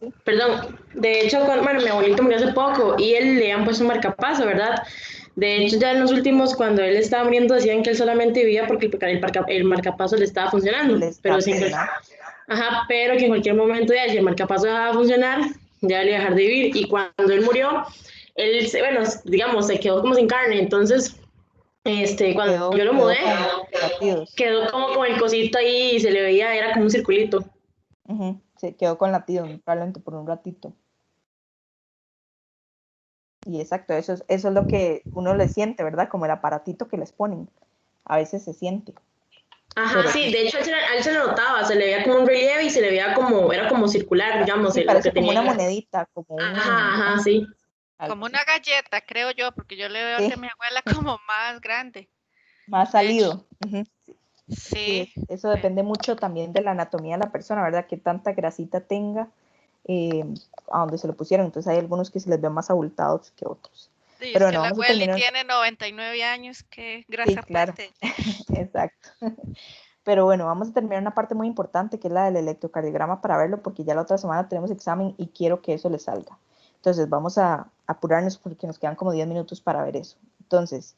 ¿Sí? perdón, de hecho, bueno, mi abuelito murió hace poco y él le han puesto un marcapaso, ¿verdad? De hecho, ya en los últimos, cuando él estaba muriendo, decían que él solamente vivía porque el marcapaso le estaba funcionando. Le está Pero funcionando. pero que en cualquier momento ya, si el marcapaso dejaba de funcionar, ya le iba a dejar de vivir. Y cuando él murió, él, bueno, digamos, se quedó como sin carne. Entonces, cuando yo lo mudé, con latidos. quedó como con el cosito ahí y se le veía, era como un circulito. Se quedó con latidos, probablemente por un ratito. Y exacto, eso es lo que uno le siente, ¿verdad? Como el aparatito que les ponen. A veces se siente. Ajá, Pero sí, de hecho a él se le notaba, se le veía como un relieve y se le veía como, era como circular, digamos, sí, lo parece que como tenía. una monedita, como Ajá, sí. Como una galleta, creo yo, porque yo le veo a mi abuela como más grande. Más salido. Sí. Eso depende mucho también de la anatomía de la persona, ¿verdad? Que tanta grasita tenga a donde se lo pusieron. Entonces hay algunos que se les ven más abultados que otros. Sí, Pero es que bueno, la vamos a abuela terminar. tiene 99 años, qué grasa Sí, claro. puede. Exacto. Pero bueno, vamos a terminar una parte muy importante que es la del electrocardiograma para verlo, porque ya la otra semana tenemos examen y quiero que eso le salga. Entonces vamos a apurarnos porque nos quedan como 10 minutos para ver eso. Entonces,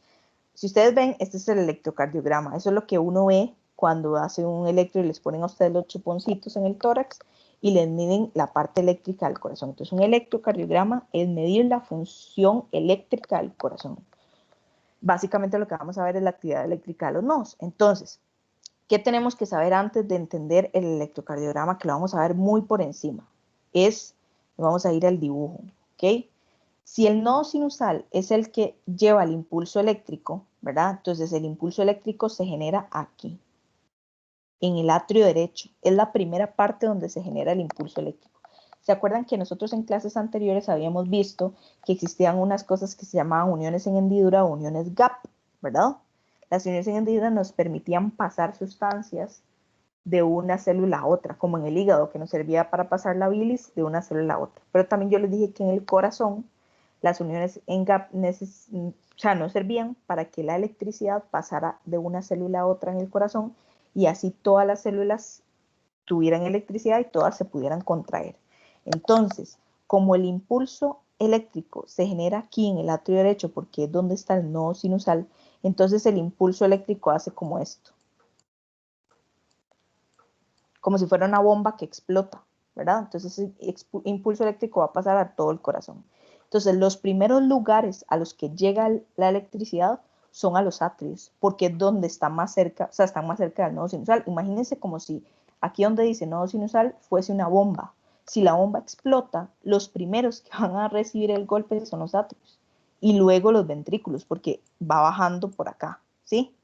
si ustedes ven, este es el electrocardiograma. Eso es lo que uno ve cuando hace un electro y les ponen a ustedes los chuponcitos en el tórax y les miden la parte eléctrica del corazón. Entonces, un electrocardiograma es medir la función eléctrica del corazón. Básicamente lo que vamos a ver es la actividad eléctrica de los nodos. Entonces, ¿qué tenemos que saber antes de entender el electrocardiograma? Que lo vamos a ver muy por encima. Vamos a ir al dibujo, ¿ok? Si el nodo sinusal es el que lleva el impulso eléctrico, ¿verdad? Entonces el impulso eléctrico se genera aquí, en el atrio derecho. Es la primera parte donde se genera el impulso eléctrico. ¿Se acuerdan que nosotros en clases anteriores habíamos visto que existían unas cosas que se llamaban uniones en hendidura o uniones gap, ¿verdad? Las uniones en hendidura nos permitían pasar sustancias de una célula a otra, como en el hígado, que nos servía para pasar la bilis de una célula a otra. Pero también yo les dije que en el corazón las uniones en gap no servían para que la electricidad pasara de una célula a otra en el corazón y así todas las células tuvieran electricidad y todas se pudieran contraer. Entonces, como el impulso eléctrico se genera aquí en el atrio derecho, porque es donde está el nodo sinusal, entonces el impulso eléctrico hace como esto. Como si fuera una bomba que explota, ¿verdad? Entonces ese impulso eléctrico va a pasar a todo el corazón. Entonces los primeros lugares a los que llega la electricidad son a los atrios, porque es donde está más cerca, o sea, están más cerca del nodo sinusal. Imagínense como si aquí donde dice nodo sinusal fuese una bomba. Si la bomba explota, los primeros que van a recibir el golpe son los atrios y luego los ventrículos, porque va bajando por acá, ¿sí?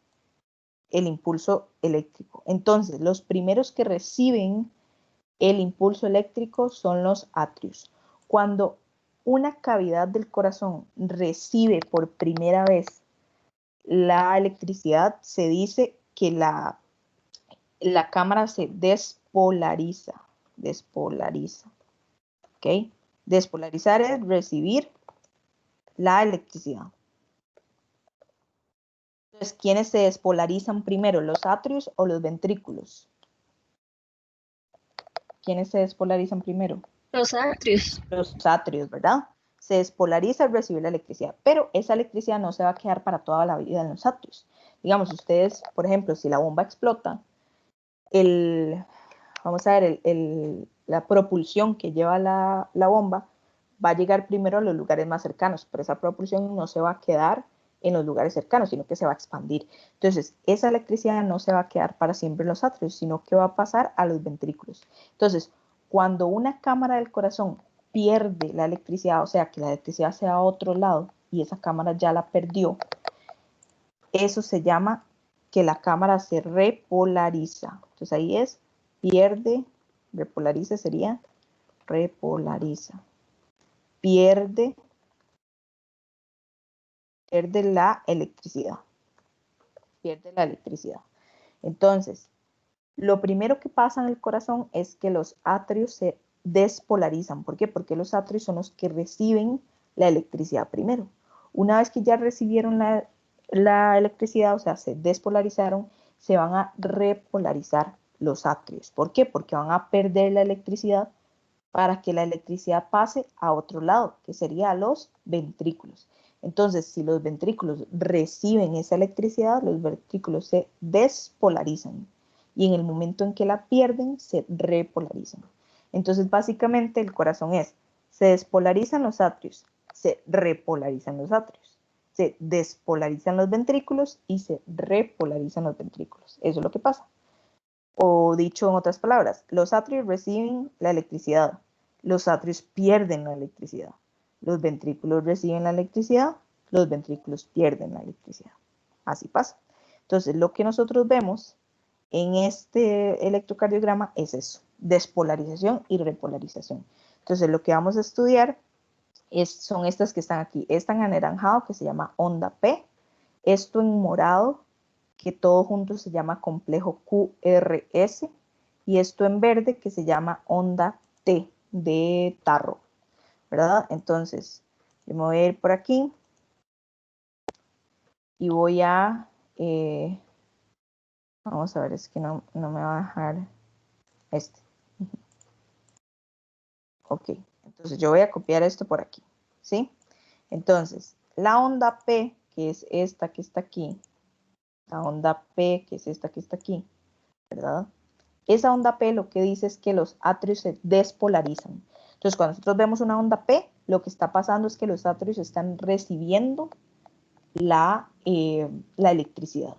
El impulso eléctrico. Entonces, los primeros que reciben el impulso eléctrico son los atrios. Cuando una cavidad del corazón recibe por primera vez la electricidad, se dice que la cámara se despolariza. ¿Ok? Despolarizar es recibir la electricidad. Entonces, ¿quiénes se despolarizan primero, los atrios o los ventrículos? ¿quiénes se despolarizan primero? Los atrios. Los atrios, ¿verdad? Se despolariza al recibir la electricidad, pero esa electricidad no se va a quedar para toda la vida en los atrios. Digamos, ustedes, por ejemplo, si la bomba explota, vamos a ver, la propulsión que lleva la bomba va a llegar primero a los lugares más cercanos, pero esa propulsión no se va a quedar en los lugares cercanos, sino que se va a expandir. Entonces, esa electricidad no se va a quedar para siempre en los atrios, sino que va a pasar a los ventrículos. Entonces, cuando una cámara del corazón pierde la electricidad, o sea, que la electricidad se va a otro lado y esa cámara ya la perdió, eso se llama que la cámara se repolariza. Entonces, ahí es pierde, repolariza sería repolariza. Pierde la electricidad. Pierde la electricidad. Entonces, lo primero que pasa en el corazón es que los atrios se despolarizan. ¿Por qué? Porque los atrios son los que reciben la electricidad primero. Una vez que ya recibieron la electricidad, o sea, se despolarizaron, se van a repolarizar los atrios. ¿Por qué? Porque van a perder la electricidad para que la electricidad pase a otro lado, que sería a los ventrículos. Entonces, si los ventrículos reciben esa electricidad, los ventrículos se despolarizan. Y en el momento en que la pierden, se repolarizan. Entonces, básicamente, el corazón se despolarizan los atrios, se repolarizan los atrios, se despolarizan los ventrículos y se repolarizan los ventrículos. Eso es lo que pasa. O dicho en otras palabras, los atrios reciben la electricidad, los atrios pierden la electricidad, los ventrículos reciben la electricidad, los ventrículos pierden la electricidad. Así pasa. Entonces, lo que nosotros vemos en este electrocardiograma es eso, despolarización y repolarización. Entonces, lo que vamos a estudiar son estas que están aquí. Esta en anaranjado, que se llama onda P. Esto en morado, que todo junto se llama complejo QRS. Y esto en verde, que se llama onda T, de tarro, ¿verdad? Entonces, yo me voy a ir por aquí. Y voy a... vamos a ver, es que no me va a dejar este. Ok, entonces yo voy a copiar esto por aquí, ¿sí? Entonces, la onda P, que es esta que está aquí, la onda P, que es esta que está aquí, ¿verdad? Esa onda P lo que dice es que los atrios se despolarizan. Entonces, cuando nosotros vemos una onda P, lo que está pasando es que los atrios están recibiendo la electricidad.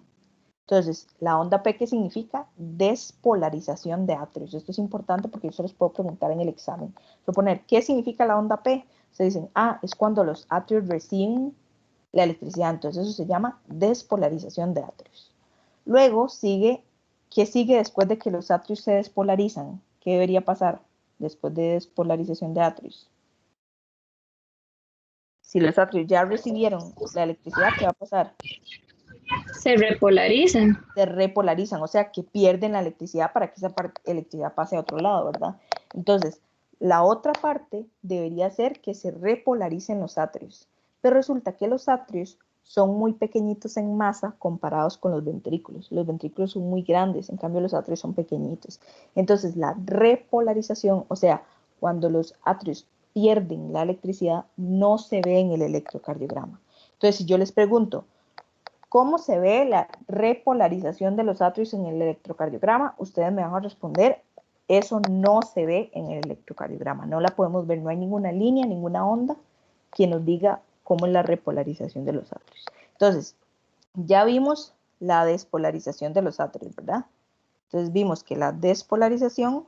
Entonces, la onda P, ¿qué significa? Despolarización de atrios. Esto es importante porque yo se los puedo preguntar en el examen. Suponer, ¿qué significa la onda P? Se dicen, es cuando los atrios reciben la electricidad. Entonces, eso se llama despolarización de atrios. Luego sigue, ¿qué sigue después de que los atrios se despolarizan? ¿Qué debería pasar después de despolarización de atrios? Si los atrios ya recibieron la electricidad, ¿qué va a pasar? Se repolarizan. Se repolarizan, o sea que pierden la electricidad para que esa electricidad pase a otro lado, ¿verdad? Entonces, la otra parte debería ser que se repolaricen los atrios, pero resulta que los atrios son muy pequeñitos en masa comparados con los ventrículos. Los ventrículos son muy grandes, en cambio los atrios son pequeñitos. Entonces, la repolarización, o sea, cuando los atrios pierden la electricidad, no se ve en el electrocardiograma. Entonces, si yo les pregunto, ¿cómo se ve la repolarización de los atrios en el electrocardiograma? Ustedes me van a responder, eso no se ve en el electrocardiograma, no la podemos ver, no hay ninguna línea, ninguna onda que nos diga cómo es la repolarización de los atrios. Entonces, ya vimos la despolarización de los atrios, ¿verdad? Entonces vimos que la despolarización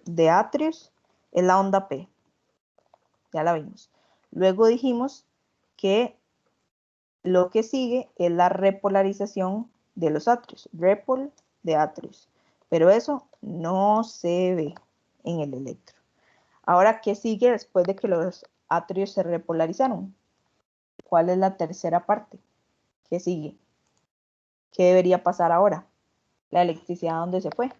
de atrios es la onda P, ya la vimos. Luego dijimos que lo que sigue es la repolarización de los atrios, repol de atrios, pero eso no se ve en el electro. Ahora, ¿qué sigue después de que los atrios se repolarizaron? ¿Cuál es la tercera parte? ¿Qué sigue? ¿Qué debería pasar ahora? ¿La electricidad dónde se fue?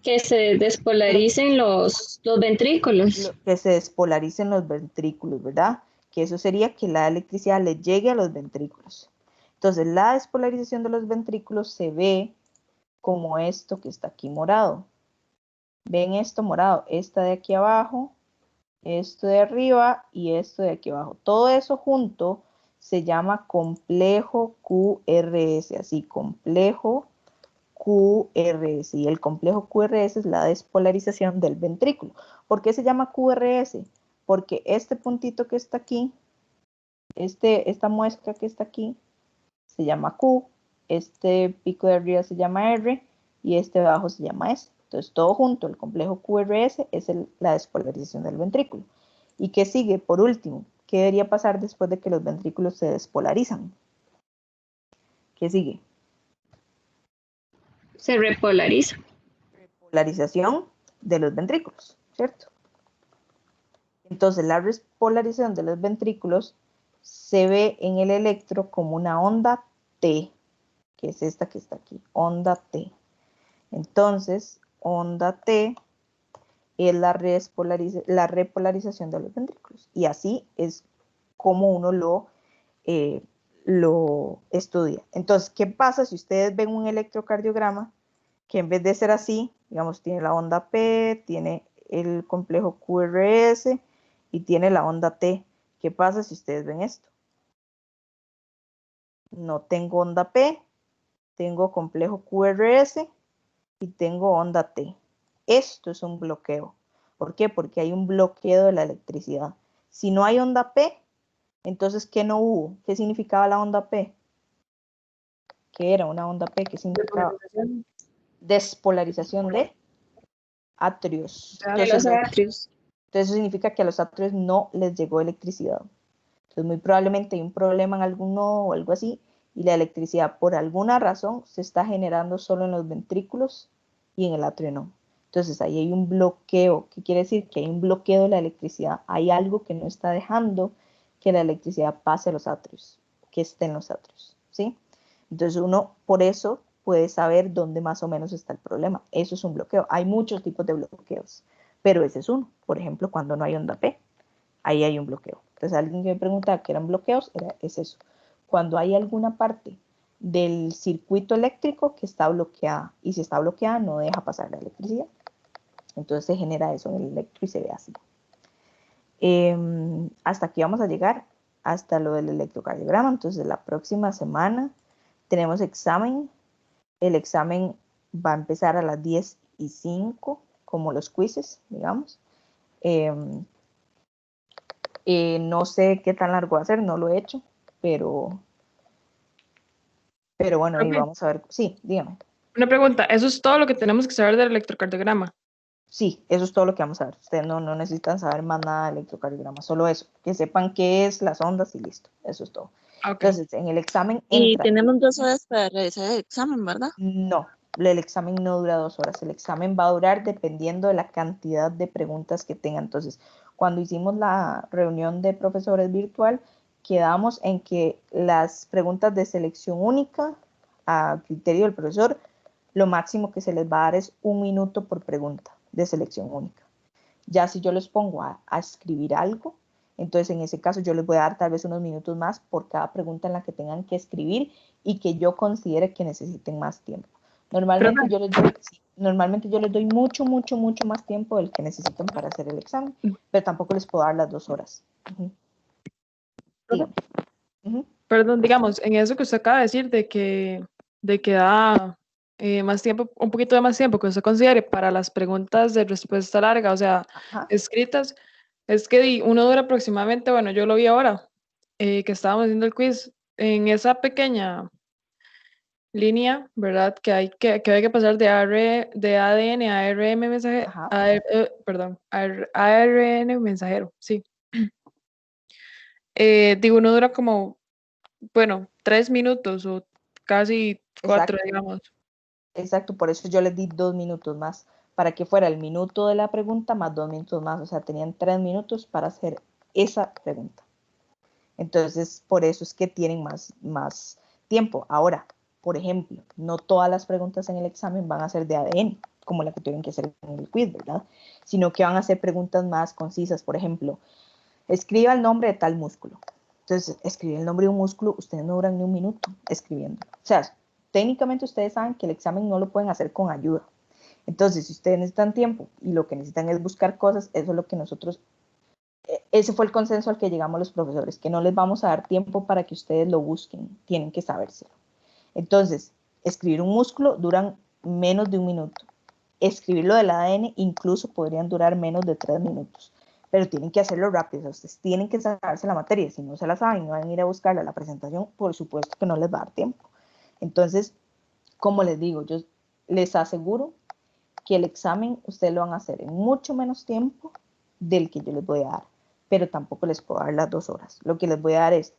Que se despolaricen los ventrículos. Que se despolaricen los ventrículos, ¿verdad? Que eso sería que la electricidad le llegue a los ventrículos. Entonces, la despolarización de los ventrículos se ve como esto que está aquí morado. ¿Ven esto morado? Esta de aquí abajo, esto de arriba y esto de aquí abajo. Todo eso junto se llama complejo QRS, así, complejo QRS. Y el complejo QRS es la despolarización del ventrículo. ¿Por qué se llama QRS? Porque este puntito que está aquí, esta muesca que está aquí, se llama Q, este pico de arriba se llama R y este de abajo se llama S. Entonces todo junto, el complejo QRS es la despolarización del ventrículo. ¿Y qué sigue? Por último, ¿qué debería pasar después de que los ventrículos se despolarizan? ¿Qué sigue? Se repolariza. Polarización de los ventrículos, ¿cierto? Entonces la repolarización de los ventrículos se ve en el electro como una onda T, que es esta que está aquí, onda T. Entonces, onda T es la repolarización de los ventrículos. Y así es como uno lo estudia. Entonces, ¿qué pasa si ustedes ven un electrocardiograma que en vez de ser así, digamos, tiene la onda P, tiene el complejo QRS y tiene la onda T? ¿Qué pasa si ustedes ven esto? No tengo onda P, tengo complejo QRS y tengo onda T. Esto es un bloqueo. ¿Por qué? Porque hay un bloqueo de la electricidad. Si no hay onda P, entonces, ¿qué no hubo? ¿Qué significaba la onda P? ¿Qué era una onda P? ¿Qué significaba? Despolarización de atrios. De los atrios. Entonces, eso significa que a los atrios no les llegó electricidad. Entonces, muy probablemente hay un problema en algún nodo o algo así, y la electricidad, por alguna razón, se está generando solo en los ventrículos y en el atrio no. Entonces, ahí hay un bloqueo. ¿Qué quiere decir? Que hay un bloqueo de la electricidad. Hay algo que no está dejando que la electricidad pase a los atrios, que esté en los atrios, ¿sí? Entonces, uno por eso puede saber dónde más o menos está el problema. Eso es un bloqueo. Hay muchos tipos de bloqueos, pero ese es uno. Por ejemplo, cuando no hay onda P, ahí hay un bloqueo. Entonces, alguien que me preguntaba qué eran bloqueos, es eso. Cuando hay alguna parte del circuito eléctrico que está bloqueada, y si está bloqueada no deja pasar la electricidad. Entonces se genera eso en el electro y se ve así. Hasta aquí vamos a llegar, hasta lo del electrocardiograma. Entonces la próxima semana tenemos examen. El examen va a empezar a las 10:05, como los quizzes, digamos. No sé qué tan largo va a ser, no lo he hecho, pero bueno, ahí vamos a ver. Sí, dígame. Una pregunta, ¿eso es todo lo que tenemos que saber del electrocardiograma? Sí, eso es todo lo que vamos a ver. Ustedes no necesitan saber más nada del electrocardiograma, solo eso. Que sepan qué es las ondas y listo. Eso es todo. Okay. Entonces, en el examen Y tenemos 2 horas para realizar el examen, ¿verdad? No, el examen no dura 2 horas. El examen va a durar dependiendo de la cantidad de preguntas que tenga. Entonces, cuando hicimos la reunión de profesores virtual, quedamos en que las preguntas de selección única, a criterio del profesor, lo máximo que se les va a dar es 1 minuto por pregunta de selección única. Ya si yo les pongo a escribir algo, entonces en ese caso yo les voy a dar tal vez unos minutos más por cada pregunta en la que tengan que escribir y que yo considere que necesiten más tiempo. Normalmente yo les doy mucho más tiempo del que necesitan para hacer el examen, pero tampoco les puedo dar las 2 horas. Dígame. Perdón, digamos, en eso que usted acaba de decir de que da más tiempo, un poquito de más tiempo que usted considere para las preguntas de respuesta larga, o sea, escritas, es que uno dura aproximadamente, bueno, yo lo vi ahora, que estábamos haciendo el quiz, en esa pequeña línea, ¿verdad? Que hay que pasar de ADN a ARN mensajero, ARN mensajero, sí. Digo, uno dura como, bueno, 3 minutos o casi 4, digamos. Exacto, por eso yo les di 2 minutos más, para que fuera el minuto de la pregunta más 2 minutos más, o sea, tenían 3 minutos para hacer esa pregunta. Entonces, por eso es que tienen más tiempo. Ahora, por ejemplo, no todas las preguntas en el examen van a ser de ADN, como la que tuvieron que hacer en el quiz, ¿verdad? Sino que van a ser preguntas más concisas. Por ejemplo, escriba el nombre de tal músculo. Entonces, escribir el nombre de un músculo, ustedes no duran ni 1 minuto escribiendo. O sea, técnicamente ustedes saben que el examen no lo pueden hacer con ayuda. Entonces, si ustedes necesitan tiempo y lo que necesitan es buscar cosas, eso es lo que nosotros, ese fue el consenso al que llegamos los profesores, que no les vamos a dar tiempo para que ustedes lo busquen, tienen que sabérselo. Entonces, escribir un músculo duran menos de 1 minuto. Escribir lo del ADN incluso podrían durar menos de 3 minutos, pero tienen que hacerlo rápido, ustedes tienen que saberse la materia, si no se la saben y van a ir a buscarla a la presentación, por supuesto que no les va a dar tiempo. Entonces, como les digo, yo les aseguro que el examen ustedes lo van a hacer en mucho menos tiempo del que yo les voy a dar, pero tampoco les puedo dar las 2 horas. Lo que les voy a dar es